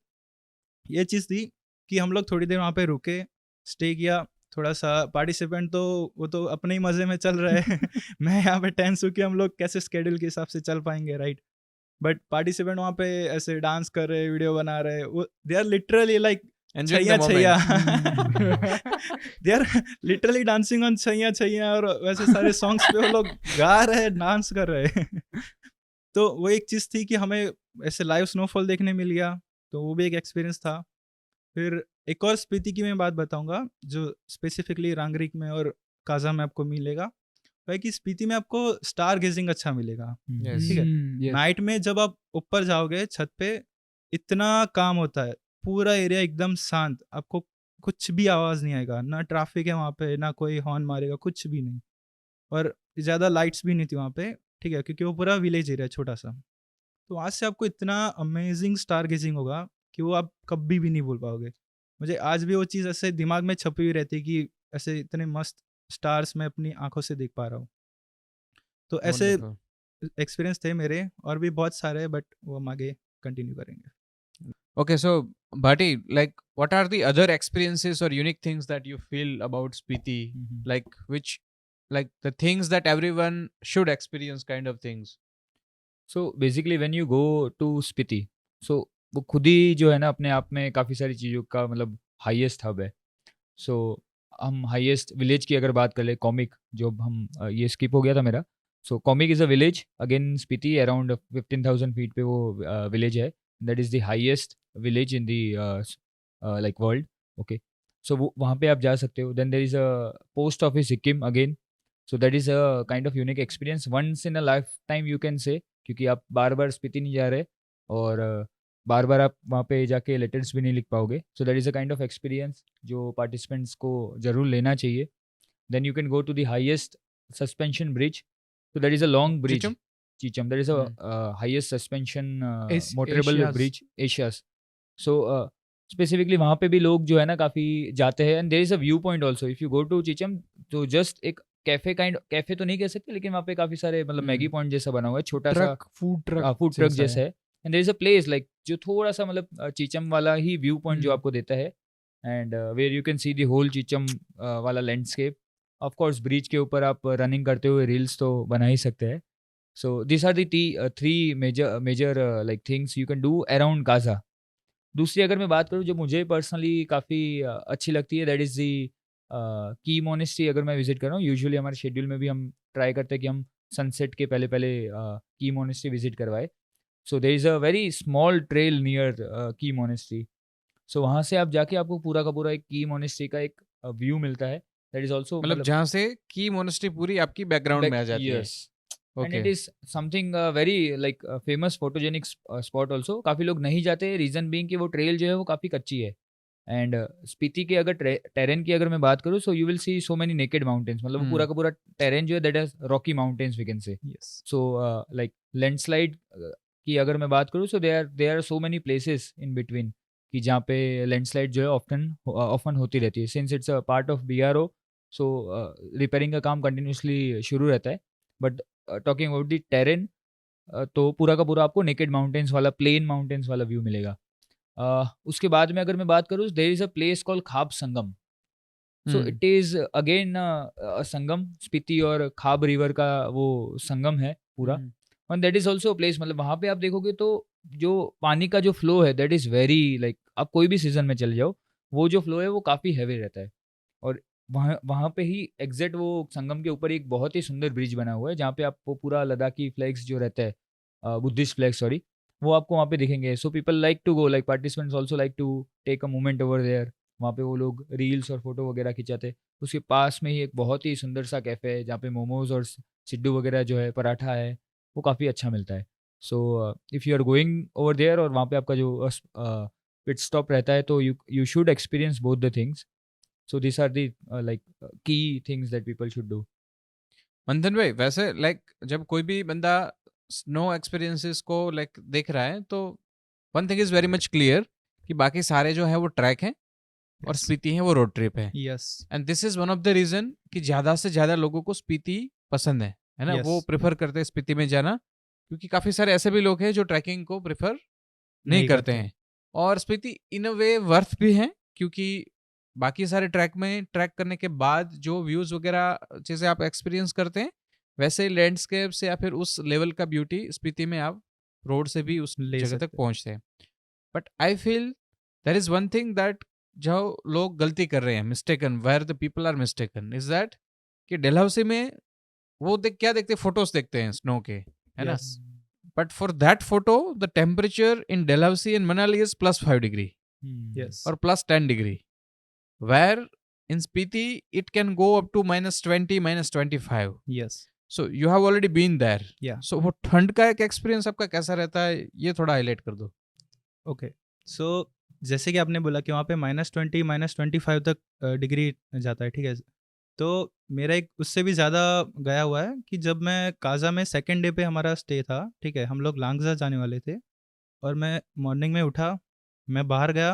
ये चीज़ थी कि हम लोग थोड़ी देर वहाँ पे रुके, स्टे किया, थोड़ा सा पार्टिसिपेंट तो वो तो अपने ही मज़े में चल रहे हैं मैं यहाँ पे टेंस हूँ कि हम लोग कैसे स्केड्यूल के हिसाब से चल पाएंगे, राइट। बट पार्टिसिपेंट वहाँ पे ऐसे डांस कर रहे, वीडियो बना रहे, वो they are literally like Enjoying Chaiyya the Chaiyya moment. They are literally dancing on Chaiyya Chaiyya, और वैसे सारे सॉन्ग्स पे वो लोग गा रहे हैं, डांस कर रहे हैं तो वो एक चीज़ थी कि हमें ऐसे लाइव स्नोफॉल देखने मिल गया, तो वो भी एक एक्सपीरियंस था। फिर एक और स्पीति की मैं बात बताऊंगा जो स्पेसिफिकली रांगरिक में और काजा में आपको मिलेगा, वो है कि स्पीति में आपको स्टार गेजिंग अच्छा मिलेगा, Yes. ठीक है। नाइट में जब आप ऊपर जाओगे छत पे, इतना काम होता है, पूरा एरिया एकदम शांत, आपको कुछ भी आवाज़ नहीं आएगा, ना ट्रैफिक है वहाँ पे, ना कोई हॉर्न मारेगा, कुछ भी नहीं, और ज़्यादा लाइट्स भी नहीं थी वहाँ पे, ठीक है, क्योंकि वो पूरा विलेज एरिया छोटा सा। तो वहाँ से आपको इतना अमेजिंग स्टार गेजिंग होगा कि वो आप कभी भी नहीं भूल पाओगे। मुझे आज भी वो चीज़ ऐसे दिमाग में छपी हुई रहती है कि ऐसे इतने मस्त स्टार्स मैं अपनी आंखों से देख पा रहा हूँ। तो ऐसे Wonderful. एक्सपीरियंस थे मेरे, और भी बहुत सारे, बट वो हम आगे कंटिन्यू करेंगे। Okay, so Bhati, like, what are the other experiences or unique things that you feel about Spiti? Like, like the things that everyone should experience, kind of things. So basically when you go to Spiti, so वो खुद ही जो है ना अपने आप में काफ़ी सारी चीज़ों का मतलब हाईएस्ट हब है। सो हम हाईएस्ट विलेज की अगर बात कर ले, कॉमिक जो हम ये स्किप हो गया था मेरा। So Komic is a village again Spiti, around 15,000 feet पे वो विलेज है। That is the highest village in the like world. Okay, so वो वहाँ पे आप जा सकते हो। Then there is a post office Sikkim again, so that is a kind of unique experience once in a lifetime you can say, क्योंकि आप बार बार स्पीति नहीं जा रहे और बार बार आप वहाँ पे जाके लेटर्स भी नहीं लिख पाओगे। So that is a kind of experience जो पार्टिसिपेंट्स को ज़रूर लेना चाहिए। Then you can go to the highest suspension bridge, so that is a long bridge. Chichum? Chicham. That is a highest suspension motorable Asia's. bridge Asia's. So specifically वहाँ पे भी लोग जो है ना काफ़ी जाते हैं, and there is a view point also. If you go to Chicham, तो just एक कैफे तो नहीं कह सकते, लेकिन वहाँ पे काफ़ी सारे मतलब मैगी पॉइंट जैसा बना हुआ है, छोटा सा फूड फूड ट्रक जैसा है. And there is a place like जो थोड़ा सा मतलब चीचम वाला ही व्यू पॉइंट जो आपको देता है, and where you can see the whole Chicham वाला लैंडस्केप. ऑफ कोर्स ब्रिज के ऊपर आप रनिंग करते हुए रील्स तो बना ही सकते हैं. So this are the three major like things you can do around Kaza. दूसरी अगर मैं बात करूँ जो मुझे पर्सनली काफ़ी अच्छी लगती है, दैट इज़ दी की मोनेस्ट्री. अगर मैं विजिट कर रहा हूँ, यूजुअली हमारे शेड्यूल में भी हम ट्राई करते हैं कि हम सनसेट के पहले की मोनेस्ट्री विजिट करवाए. So there is a very small trail near Key monastery. So वहाँ से आप जाके आपको पूरा का पूरा एक की मोनेस्ट्री का एक व्यू मिलता है. दैट इज़ ऑल्सो मतलब जहाँ से की मोनेस्ट्री पूरी आपकी बैकग्राउंड में आ जाती है. Yes. And it is something very like famous photogenic spot also. काफ़ी लोग नहीं जाते, रीज़न बीइंग कि वो ट्रेल जो है वो काफ़ी कच्ची है. एंड स्पीति के अगर टेरेन की अगर मैं बात करूँ, so you will see so many naked mountains. मतलब वो पूरा का पूरा टेरेन जो है that is rocky mountains we can say. Yes. So like landslide की अगर मैं बात करूँ, so there are so many places in between कि जहाँ पे लैंडस्लाइड जो है ऑफन होती रहती है. Since it's a part of BRO, so repairing का काम कंटिन्यूसली शुरू रहता है. But talking about the terrain, तो पूरा का पूरा आपको नेकेड माउंटेन्स वाला, प्लेन माउंटेन्स वाला व्यू मिलेगा. उसके बाद में अगर मैं बात करूँ, there is a place called Khab Sangam. So it is again Sangam, Spiti और खाब रिवर का वो संगम है पूरा. And that is also place, मतलब वहाँ पे आप देखोगे तो जो पानी का जो फ्लो है दैट इज़ वेरी लाइक, आप कोई भी सीजन में चले जाओ, वो जो फ्लो है वो काफ़ी हैवी रहता है. और वहाँ पे ही एग्जैक्ट वो संगम के ऊपर एक बहुत ही सुंदर ब्रिज बना हुआ है, जहाँ पे आपको पूरा लद्दाखी फ्लैग्स जो रहता है, बुद्धिस्ट फ्लैग सॉरी, वो आपको वहाँ पे दिखेंगे. So people like to go, like participants also like to take a moment over there. वहाँ पे वो लोग रील्स और फोटो वगैरह खिंचाते. उसके पास में ही एक बहुत ही सुंदर सा कैफ़े है जहाँ पे मोमोज और सिड्डू वगैरह जो है, पराठा है, वो काफ़ी अच्छा मिलता है. So if you are going over there और वहाँ पे आपका जो पिट स्टॉप रहता है, तो you should experience both the things. So these are the key things that people should do. मंथन भाई, वैसे लाइक जब कोई भी बंदा स्नो एक्सपीरियंसेस को लाइक देख रहा है, तो one thing is very much clear कि बाकी सारे जो है वो ट्रैक हैं और स्पीति है वो रोड ट्रिप है. Yes. And this is one of the reason कि ज़्यादा से ज़्यादा लोगों को स्पीति पसंद है ना. Yes. वो प्रेफर करते हैं स्पीति में जाना, क्योंकि काफ़ी सारे ऐसे भी लोग हैं जो ट्रैकिंग को प्रेफर नहीं करते हैं. और स्पीति इन अ वे वर्थ भी है, क्योंकि बाकी सारे ट्रैक में ट्रैक करने के बाद जो व्यूज़ वगैरह जैसे आप एक्सपीरियंस करते हैं, वैसे लैंडस्केप से या फिर उस लेवल का ब्यूटी स्पीति में आप रोड से भी उस ले जगह सकते तक हैं. पहुंचते हैं. But I feel there is one thing that जो लोग गलती कर रहे हैं, mistaken, where the people are mistaken, is that कि डलहौसी में वो क्या देखते हैं, फोटोज देखते हैं स्नो के, है ना. Yes. But for that photo the temperature in Dalhousie and Manali is +5 degree Yes. or +10 degree, where in Spiti it can go up to -20, -25. Yes. So you have already been there. Yeah. So वो ठंड का एक experience आपका कैसा रहता है, ये थोड़ा हाईलाइट कर दो. ओके. सो जैसे कि आपने बोला कि वहाँ पे -20 -25 तक डिग्री जाता है, ठीक है. तो मेरा एक उससे भी ज़्यादा गया हुआ है कि जब मैं काजा में सेकेंड डे पे हमारा स्टे था, ठीक है. हम लोग लांगजा जाने वाले थे और मैं मॉर्निंग में उठा, मैं बाहर गया,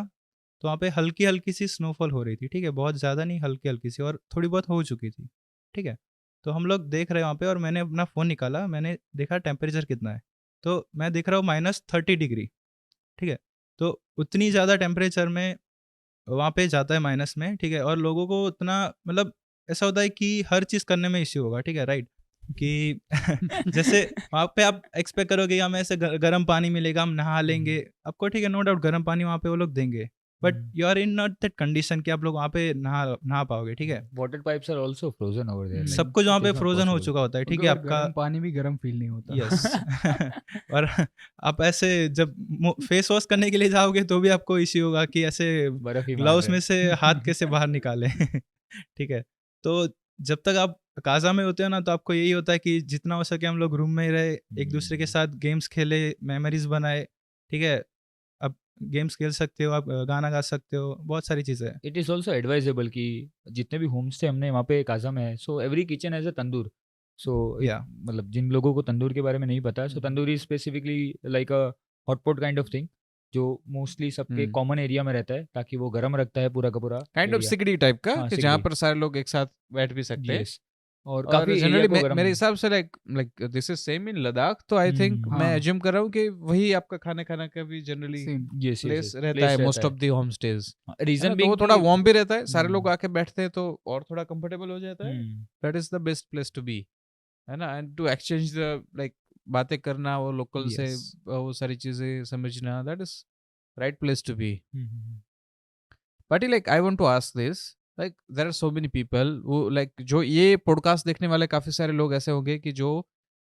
तो वहाँ पे हल्की हल्की सी स्नोफॉल हो रही थी, ठीक है. बहुत ज़्यादा नहीं, हल्की हल्की सी, और थोड़ी बहुत हो चुकी थी, ठीक है. तो हम लोग देख रहे हैं वहाँ पे, और मैंने अपना फ़ोन निकाला, मैंने देखा टेम्परेचर कितना है, तो मैं देख रहा हूँ -30 डिग्री, ठीक है. तो उतनी ज़्यादा टेम्परेचर में वहाँ पे जाता है माइनस में, ठीक है. और लोगों को उतना मतलब ऐसा होता है कि हर चीज़ करने में इश्यू होगा, ठीक है, राइट. कि जैसे वहाँ पे आप एक्सपेक्ट करोगे कि हमें ऐसे गर्म पानी मिलेगा, हम नहा लेंगे, आपको ठीक है, नो डाउट गर्म पानी वहाँ पे वो लोग देंगे, but you are in not that condition कि आप लोग वहाँ पे नहा पाओगे, ठीक है. Water pipes are also frozen over there. सब कुछ वहाँ पे फ्रोजन हो चुका होता है, ठीक है. आपका गर्म पानी भी गर्म फील नहीं होता. यस. और आप ऐसे जब फेस वॉश करने के लिए जाओगे तो भी आपको इश्यू होगा कि ऐसे ग्लव्स में से हाथ कैसे बाहर निकाले. ठीक है. तो जब तक आप काजा में होते हो ना, तो आपको यही होता है कि जितना हो सके हम लोग रूम में ही रहे, एक दूसरे के साथ गेम्स खेले, मेमोरीज बनाए, ठीक है. अब गेम्स खेल सकते हो, आप गाना गा सकते हो, बहुत सारी चीज़ें हैं. इट इज़ ऑल्सो एडवाइजेबल कि जितने भी होम स्टे हमने वहाँ पे काजा में है, so every kitchen has a tandoor. So Yeah. मतलब जिन लोगों को तंदूर के बारे में नहीं पता, so tandoor is specifically like a hotpot kind of thing जो मोस्टली सबके कॉमन एरिया में रहता है ताकि वो गर्म रखता है पूरा का पूरा काइंड ऑफ एरिया। सिगड़ी टाइप का हाँ, कि जहाँ सिगड़ी। पर सारे लोग एक साथ बैठ भी सकते हैं। यस, और और काफी एरिया जनरली को गर्म। मेरे हिसाब से like this is same in Ladakh, तो आई थिंक मैं हाँ। एज्यूम कर रहा हूँ कि वही आपका खाना खाना का भी जनरली सेम। यस प्लेस रहता है most of the home stays, region तो वो थोड़ा वार्म भी रहता है, सारे लोग हम्म। आके बैठते हैं तो और थोड़ा कंफर्टेबल हो जाता है। That is the best place to be, है ना, and to exchange the like बातें करना वो लोकल से, Yes. वो सारी चीजें समझना, that is right place to be. But like I want to ask this, like there are so many people वो लाइक जो ये पॉडकास्ट देखने वाले काफी सारे लोग ऐसे होंगे कि जो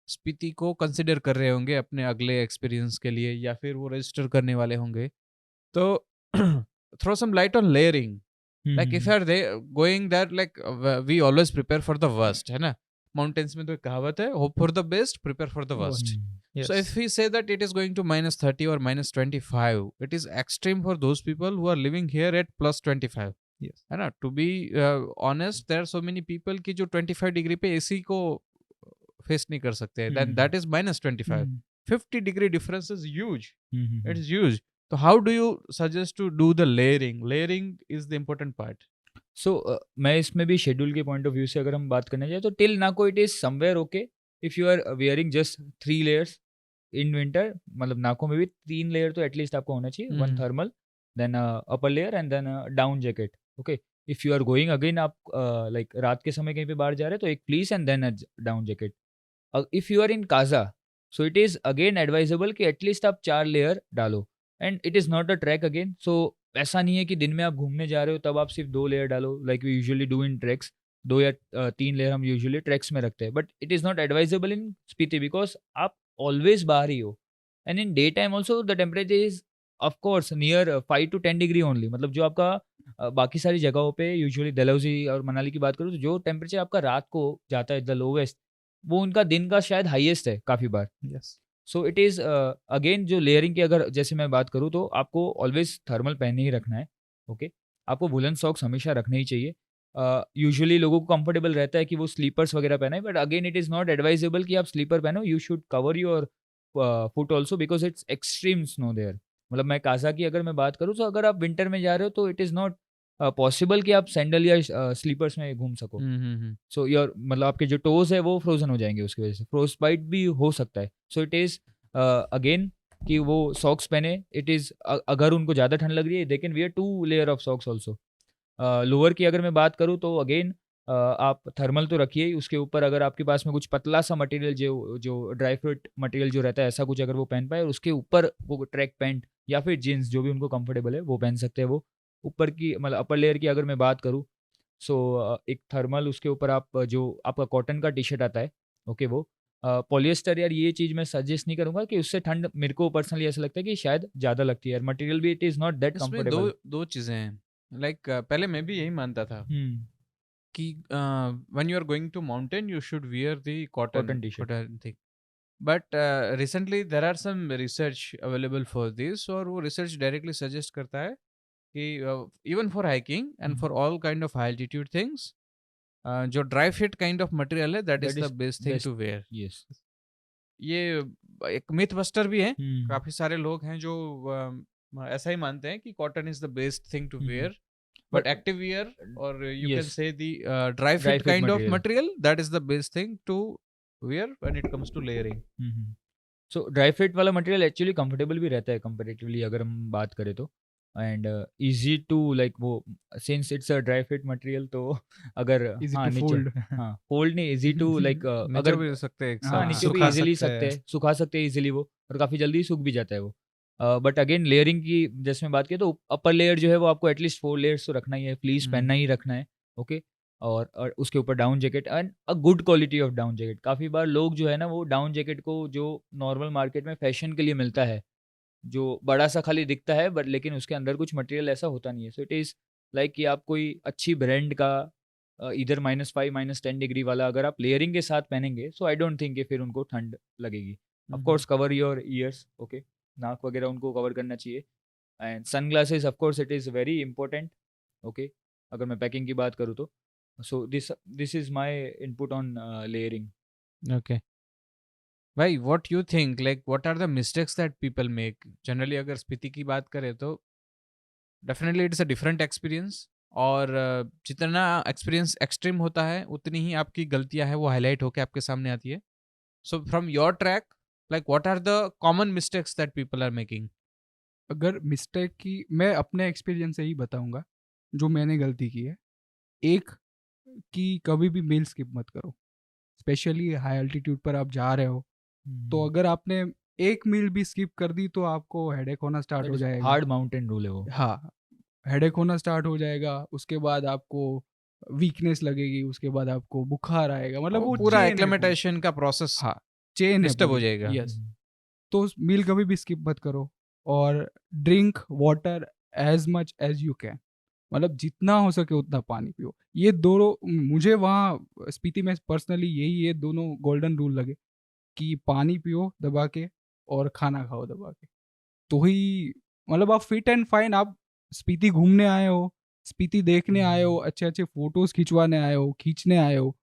स्पीति को कंसिडर कर रहे होंगे अपने अगले एक्सपीरियंस के लिए, या फिर वो रजिस्टर करने वाले होंगे, तो throw some light on layering, like if are they going there, like we always prepare for the worst, है ना, माउंटेन्स में तो एक कहावत है, hope for the best, prepare for the worst. Yes. So if we say that it is going to -30 or -25, it is extreme for those people who are living here at +25. Yes. है ना, to be honest, there are so many people कि जो 25 degree पे AC को face नहीं कर सकते, then that is -25. 50 degree difference is huge. It is huge. So how do you suggest to do the layering? Layering is the important part. सो मैं इसमें भी शेड्यूल के पॉइंट ऑफ व्यू से अगर हम बात करने जाए तो till Nako it is somewhere okay if you are wearing just 3 layers in winter, मतलब नाको में भी 3 लेयर तो एटलीस्ट आपको होना चाहिए, one thermal, then upper layer and then down jacket. Okay, if you are going again आप लाइक रात के समय कहीं पे बाहर जा रहे हैं तो एक fleece and then down jacket. If you are in Kaza so it is again advisable कि एटलीस्ट आप 4 लेयर डालो, and it is not a track again, so ऐसा नहीं है कि दिन में आप घूमने जा रहे हो तब आप सिर्फ 2 लेयर डालो, like we usually do in treks, 2 या 3 लेयर हम यूजुअली ट्रैक्स में रखते हैं, but it is not advisable in Spiti because आप ऑलवेज बाहर ही हो, and in day time also the temperature is of course near 5 to 10 degree only, मतलब जो आपका बाकी सारी जगहों पे यूजुअली डलहौजी और मनाली की बात करूँ तो जो टेम्परेचर आपका रात को जाता है द लोवेस्ट, वो उनका दिन का शायद हाईएस्ट है काफ़ी बार। Yes. So it is again जो लेयरिंग की अगर जैसे मैं बात करूँ तो आपको ऑलवेज थर्मल पहने ही रखना है। ओके, आपको वुलन सॉक्स हमेशा रखने ही चाहिए। यूजुअली लोगों को कंफर्टेबल रहता है कि वो स्लीपर्स वगैरह पहने, but again it is not advisable कि आप स्लीपर पहनो, you should cover your foot also because it's extreme snow there. मतलब मैं काजा की अगर मैं बात करूँ तो अगर आप विंटर में जा रहे हो तो इट इज़ नॉट पॉसिबल कि आप सैंडल या स्लीपर्स में घूम सको। सो योर मतलब आपके जो टोज है वो फ्रोजन हो जाएंगे, उसकी वजह से फ्रोस्ट बाइट भी हो सकता है। सो इट इज़ अगेन कि वो सॉक्स पहने, इट इज़ अगर उनको ज़्यादा ठंड लग रही है they can wear 2 layer of socks also. Lower की अगर मैं बात करूँ तो अगेन आप थर्मल तो रखिए ही, उसके ऊपर अगर आपके पास में कुछ पतला सा मटेरियल जो जो ड्राई फ्रूट मटेरियल जो रहता है ऐसा कुछ अगर वो पहन पाए, और उसके ऊपर वो ट्रैक पैंट या फिर जीन्स जो भी उनको कंफर्टेबल है वो पहन सकते हैं। वो ऊपर की मतलब अपर लेयर की अगर मैं बात करूँ सो एक थर्मल, उसके ऊपर आप जो आपका कॉटन का टी शर्ट आता है, ओके, वो पॉलिएस्टर, यार ये चीज़ मैं सजेस्ट नहीं करूँगा कि उससे ठंड मेरे को पर्सनली ऐसा लगता है कि शायद ज़्यादा लगती है, यार मटेरियल भी इट इज़ नॉट दैट इसमें कंफर्टेबल। दो चीजें हैं, लाइक पहले मैं भी यही मानता था कि when you are going to mountain you should wear the Cotton t-shirt. Cotton thing, but recently there are some research available for this, और वो रिसर्च डायरेक्टली सजेस्ट करता है कि even for hiking and for all kind of high altitude things, जो dry fit kind of material है that is That the is best thing best. To wear. Yes. ये एक myth buster भी है, Hmm. काफी सारे लोग हैं जो ऐसा ही मानते हैं कि cotton is the best thing to wear, but But- active wear और you can Yes. Say the dry Dry fit fit kind of material. Material that is the best thing to wear when it comes to layering. So dry fit वाला material actually comfortable भी रहता है comparatively अगर हम बात करें तो, and easy to like वो since it's a dry fit material तो अगर Easy हाँ to नीचे fold. हाँ फोल्ड नहीं, इजी टू लाइक नीचे अगर भी सकते हैं एक हाँ साथ। नीचे भी सुखा इजीली सकते सकते हैं। हैं, सुखा सकते हैं इजीली वो, और काफ़ी जल्दी सूख भी जाता है वो। बट अगेन लेयरिंग की जैसे मैं बात की तो अपर लेयर जो है वो आपको एटलीस्ट 4 लेयर्स तो रखना ही है, फ्लीस पहनना ही रखना है। ओके, और उसके ऊपर down jacket and a good quality of down jacket. काफ़ी बार लोग जो है ना वो डाउन जैकेट को जो नॉर्मल मार्केट में फैशन के लिए मिलता है, जो बड़ा सा खाली दिखता है बट लेकिन उसके अंदर कुछ मटेरियल ऐसा होता नहीं है। सो इट इज़ लाइक कि आप कोई अच्छी ब्रांड का इधर -5 -10 डिग्री वाला अगर आप लेयरिंग के साथ पहनेंगे सो आई डोंट थिंक कि फिर उनको ठंड लगेगी। Of course cover your ears, okay, नाक वगैरह उनको कवर करना चाहिए, and sunglasses of course it is very important. Okay, अगर मैं पैकिंग की बात करूँ तो so this is my input on layering. Okay. भाई what you think, like what are the mistakes that people make? Generally अगर स्पीति की बात करें तो definitely it's a different experience, और जितना एक्सपीरियंस एक्सट्रीम होता है उतनी ही आपकी गलतियां हैं वो हाईलाइट होकर आपके सामने आती है. So from your trek, like what are the common mistakes that people are making? अगर मिस्टेक की मैं अपने एक्सपीरियंस से ही बताऊंगा जो मैंने गलती की है. एक कि कभी भी मील स्किप मत करो, स्पेशली हाई अल्टीट्यूड पर आप जा रहे हो. तो अगर आपने एक मील भी स्किप कर दी तो आपको हेडेक होना स्टार्ट हो जाएगा. हार्ड माउंटेन रूल है वो. हाँ, हेडेक होना स्टार्ट हो जाएगा. उसके बाद आपको वीकनेस लगेगी, उसके बाद आपको बुखार आएगा. मतलब वो पूरा chain है पूरी. एक्लेमेटेशन का प्रोसेस हाँ, चेन है डिस्टर्ब हो पूरी. जाएगा. यस. तो मील कभी भी स्किप मत करो और drink water as much as you can. मतलब जितना हो सके उतना पानी पियो. ये दोनों मुझे वहाँ स्पीति में पर्सनली यही ये दोनों गोल्डन रूल लगे कि पानी पियो दबा के और खाना खाओ दबा के. तो ही मतलब आप फिट एंड फाइन. आप स्पीति घूमने आए हो, स्पीति देखने आए हो, अच्छे अच्छे फोटोज खिंचवाने आए हो, खींचने आए हो.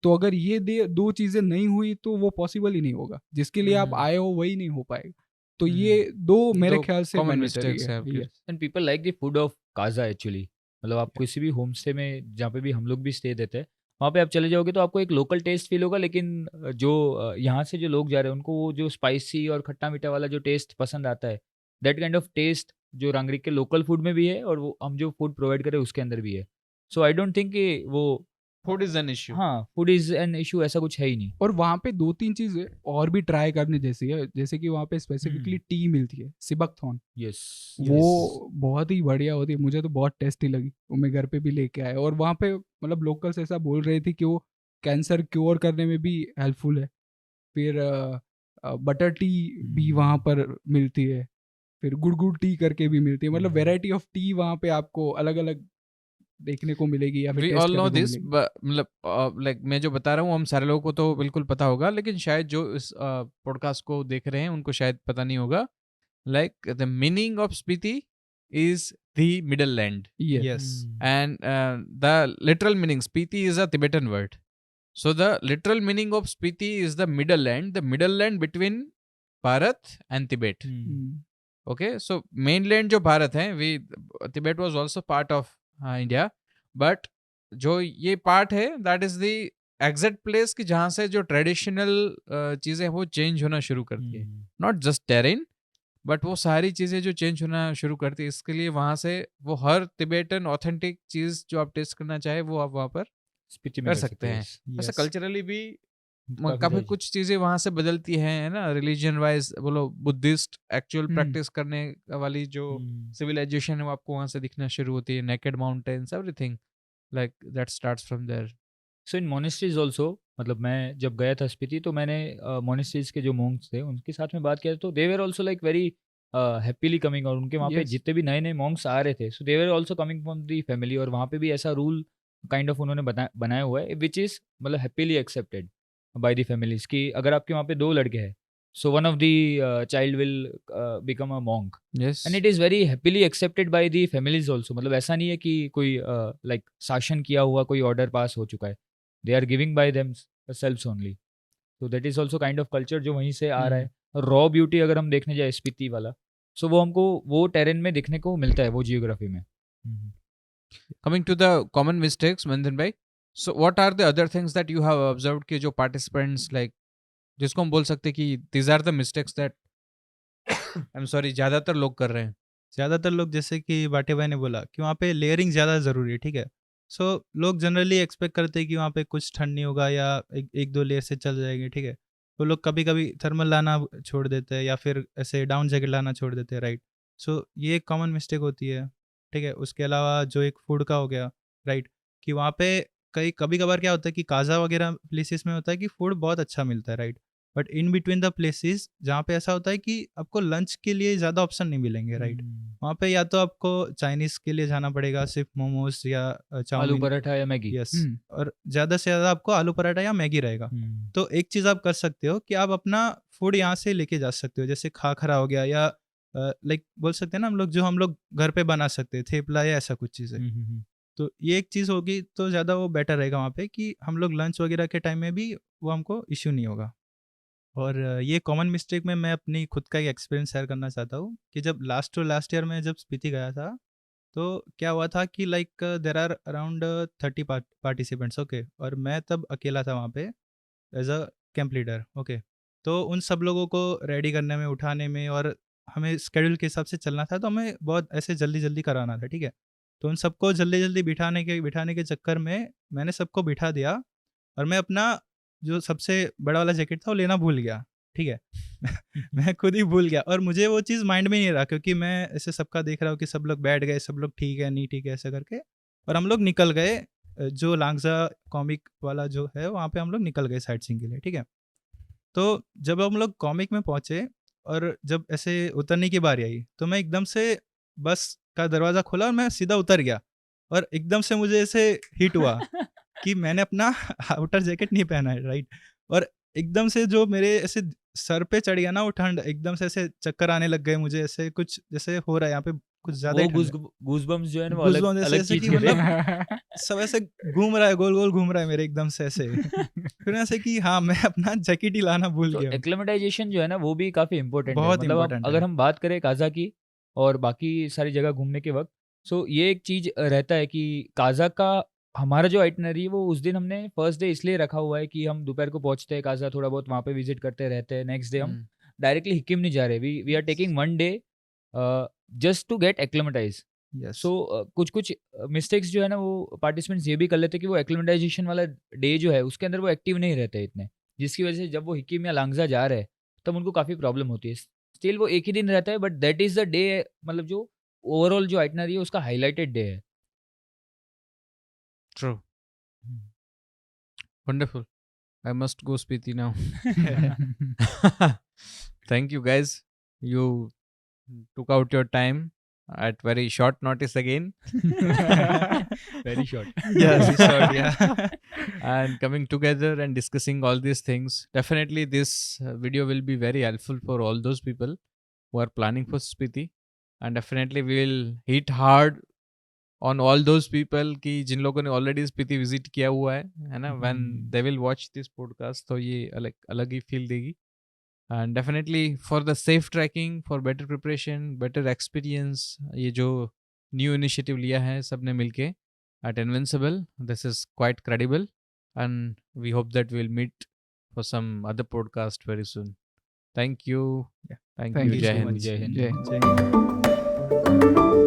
तो अगर ये दो चीजें नहीं हुई तो वो पॉसिबल ही नहीं होगा. जिसके लिए आप आए हो वही नहीं हो पाएगा. तो ये दो मेरे दो ख्याल से common मैंडेटरी mistakes हैं है. आपके. Yes. And people like the food of Kaza actually. मतलब आप किसी भी होम स्टे में जहाँ पे भी हम लोग भी स्टे देते हैं वहाँ पे आप चले जाओगे तो आपको एक लोकल टेस्ट फील होगा, लेकिन जो यहाँ से जो लोग जा रहे हैं उनको वो जो स्पाइसी और खट्टा मीठा वाला जो टेस्ट पसंद आता है, दैट काइंड ऑफ टेस्ट जो रांगरी के लोकल फूड में भी है और वो हम जो फूड प्रोवाइड करें उसके अंदर भी है. सो आई डोंट थिंक कि वो फूड इज एन इश्यू. हाँ फूड इज एन इशू ऐसा कुछ है ही नहीं. और वहाँ पे 2-3 चीज़ें और भी ट्राई करने जैसी है. जैसे कि वहाँ पे स्पेसिफिकली टी मिलती है, सिबकथॉर्न. यस वो बहुत ही बढ़िया होती है. मुझे तो बहुत टेस्टी लगी. वो मैं घर पे भी लेके आया. और वहाँ पे मतलब लोकल्स ऐसा बोल रहे थे कि वो कैंसर क्योर करने में भी हेल्पफुल है. फिर बटर टी भी वहाँ पर मिलती है. फिर गुड़ टी करके भी मिलती है. मतलब वेराइटी ऑफ टी वहाँ पे आपको अलग अलग देखने को मिलेगी या फिर वी टेस्ट ऑल नो करने को दिस. मिलेगी. मतलब लाइक मैं जो बता रहा हूँ हम सारे लोगों को तो बिल्कुल पता होगा, लेकिन शायद जो इस पॉडकास्ट को देख रहे हैं उनको शायद पता नहीं होगा. Like the meaning of Spiti is the middle land, Yes. Yes. and the literal meaning Spiti is a Tibetan word. So the literal meaning of Spiti is the middle land between Bharat and Tibet. Hmm. Okay, so mainland जो भारत है, we Tibet was also part of India, but जो ये part है that is the exact place कि जहाँ से जो traditional चीज़ें वो change होना शुरू करती है. Not just terrain, बट वो सारी चीज़ें जो चेंज होना शुरू करती है, इसके लिए वहाँ से वो हर तिबेटन ऑथेंटिक चीज़ जो आप टेस्ट करना चाहे वो आप वहाँ पर स्पीति कर सकते हैं. वैसे Yes. कल्चरली भी काफ़ी कुछ चीज़ें वहाँ से बदलती हैं, है ना. रिलीजन वाइज बोलो, बुद्धिस्ट एक्चुअल प्रैक्टिस करने वाली जो सिविलाइजेशन है वो आपको वहाँ से दिखना शुरू होती है. Naked mountains, everything like that starts from there. So in monasteries also, मतलब मैं जब गया था स्पीति तो मैंने मोनेस्ट्रीज के जो मोंक्स थे उनके साथ में बात किया तो they were also like very happily coming. और उनके वहाँ पे Yes. जितने भी नए नए मोंक्स आ रहे थे so they were also coming from the family. और वहाँ पे भी ऐसा रूल काइंड ऑफ उन्होंने बनाया हुआ है विच इज़ मतलब happily accepted by the families कि अगर आपके वहाँ पे 2 लड़के हैं so one of the child will become a monk. Yes, and it is very happily accepted by the families also. मतलब ऐसा नहीं है कि कोई लाइक शासन किया हुआ कोई ऑर्डर पास हो चुका है. They are giving by themselves only. तो that is also kind of culture जो वहीं से आ रहा है. रॉ ब्यूटी अगर हम देखने जाए स्पीति वाला सो वो हमको वो टेरेन में देखने को मिलता है वो जियोग्राफी में. coming to the common mistakes, Mandhan bhai, so what are the other things that you have observed कि जो participants like जिसको हम बोल सकते हैं कि these are the mistakes that I'm sorry ज़्यादातर लोग कर रहे हैं. ज़्यादातर लोग जैसे कि बाटे भाई ने बोला कि वहाँ पे लेयरिंग ज़्यादा ज़रूरी है. ठीक है. सो लोग जनरली एक्सपेक्ट करते हैं कि वहाँ पे कुछ ठंड नहीं होगा या एक दो लेयर से चल जाएंगे. ठीक है. तो लोग कभी कभी थर्मल लाना छोड़ देते हैं या फिर ऐसे डाउन जैकेट लाना छोड़ देते हैं. राइट. सो ये एक कॉमन मिस्टेक होती है. ठीक है. उसके अलावा जो एक फूड का हो गया. राइट. कि वहाँ पे कभी कभार क्या होता है कि काजा वगैरह प्लेसेस में होता है कि फूड बहुत अच्छा मिलता है. Right. But in between the places जहाँ पे ऐसा होता है कि आपको लंच के लिए ज़्यादा ऑप्शन नहीं मिलेंगे. राइट. वहाँ पे या तो आपको चाइनीज़ के लिए जाना पड़ेगा, सिर्फ मोमोज या आलू चाउमीन. पराठा या मैगी. यस. और ज़्यादा से ज़्यादा आपको आलू पराठा या मैगी रहेगा. तो एक चीज़ आप कर सकते हो कि आप अपना फूड यहाँ से लेके जा सकते हो. जैसे खाखरा हो गया या लाइक बोल सकते हैं ना हम लोग जो हम लोग घर पे बना सकते हैं, थेपला या ऐसा कुछ चीज़ें. तो ये एक चीज़ होगी तो ज़्यादा वो बेटर रहेगा वहाँ पे कि हम लोग लंच वगैरह के टाइम में भी वो हमको इश्यू नहीं होगा। और ये कॉमन मिस्टेक में मैं अपनी खुद का एक एक्सपीरियंस शेयर करना चाहता हूँ कि जब लास्ट ईयर में जब स्पीति गया था, तो क्या हुआ था कि like there are around 30 participants, okay, और मैं तब अकेला था वहाँ पे as a camp leader, okay. तो उन सब लोगों को रेडी करने में, उठाने में, और हमें स्केड्यूल के हिसाब से चलना था, तो हमें बहुत ऐसे जल्दी जल्दी कराना था, ठीक है। तो उन सबको जल्दी जल्दी बिठाने के चक्कर में मैंने सबको बिठा दिया, और मैं अपना जो सबसे बड़ा वाला जैकेट था वो लेना भूल गया, ठीक है। मैं खुद ही भूल गया, और मुझे वो चीज़ माइंड में नहीं रहा, क्योंकि मैं ऐसे सबका देख रहा हूँ कि सब लोग बैठ गए, सब लोग ठीक है नहीं ठीक है ऐसा करके, और हम लोग निकल गए जो लांगजा कॉमिक वाला जो है वहाँ पे हम लोग निकल गए साइट सीइंग के लिए, ठीक है। तो जब हम लोग कॉमिक में पहुँचे और जब ऐसे उतरने की बारी आई, तो मैं एकदम से बस का दरवाज़ा खोला और मैं सीधा उतर गया, और एकदम से मुझे ऐसे हिट हुआ कि मैंने अपना आउटर जैकेट नहीं पहना है, राइट। और एकदम से जो मेरे ऐसे सर पे चढ़ गया ना वो ठंड, एकदम से ऐसे चक्कर आने लग गए मुझे, ऐसे कुछ जैसे हो रहा है यहाँ पे, कुछ ज़्यादा ही वो ठंड है। गूज़बम्प्स जो है ना वो अलग Goosebumps अलग ऐसे चीज़ कि है। मतलब सब ऐसे घूम रहा है, गोल-गोल घूम रहा है मेरे एकदम से ऐसे। फिर ऐसे कि हाँ, मैं अपना जैकेट ही लाना भूल तो गया हूँ। एक्लेमेटाइजेशन जो है ना वो भी काफ़ी इम्पोर्टेंट है। बहुत मतलब अब इम्पोर्टेंट अगर है। हम बात करें काज़ा की और बाकी सारी जगह घूमने के वक़्त, सो ये एक चीज़ रहता है कि काज़ा का हमारा जो आइटिनरी है वो उस दिन हमने फर्स्ट डे इसलिए रखा हुआ है कि हम दोपहर को पहुँचते हैं काज़ा, थोड़ा बहुत वहाँ पे विज़िट करते रहते हैं। नेक्स्ट डे हम Hmm. डायरेक्टली हिकिम नहीं जा रहे। We are taking 1 day just to get acclimatize. Yes, so कुछ-कुछ मिस्टेक्स जो है ना वो पार्टिसिपेंट्स ये भी कर लेते हैं कि वो एक्लेमेटाइजेशन वाला डे जो है उसके अंदर वो एक्टिव नहीं रहते इतने, जिसकी वजह से जब वो हिकिम या लांगजा जा रहे हैं तब उनको काफ़ी प्रॉब्लम होती है। स्टिल वो एक ही दिन रहता है but that is the day, मतलब जो ओवरऑल जो आइटिनरी है उसका हाइलाइटेड डे है। True. Wonderful. I must go Spiti now. Thank you guys. You took out your time at very short notice again. Very short. yes, we saw it, yeah. And coming together and discussing all these things. Definitely this video will be very helpful for all those people who are planning for Spiti. And definitely we will hit hard on all those people कि जिन लोगों ने already Spiti visit किया हुआ है ना, when they will watch this podcast, तो ये अलग अलग ही फील देगी. And definitely for the safe tracking, for better preparation, better experience, ये जो new initiative लिया है सबने मिलके at Invincible, this is quite credible, and we hope that we'll meet for some other podcast very soon. Thank you. Yeah. Thank Thank you. you Jai so Hind. much. Jai Hind. Jai Hind. जय हिंद।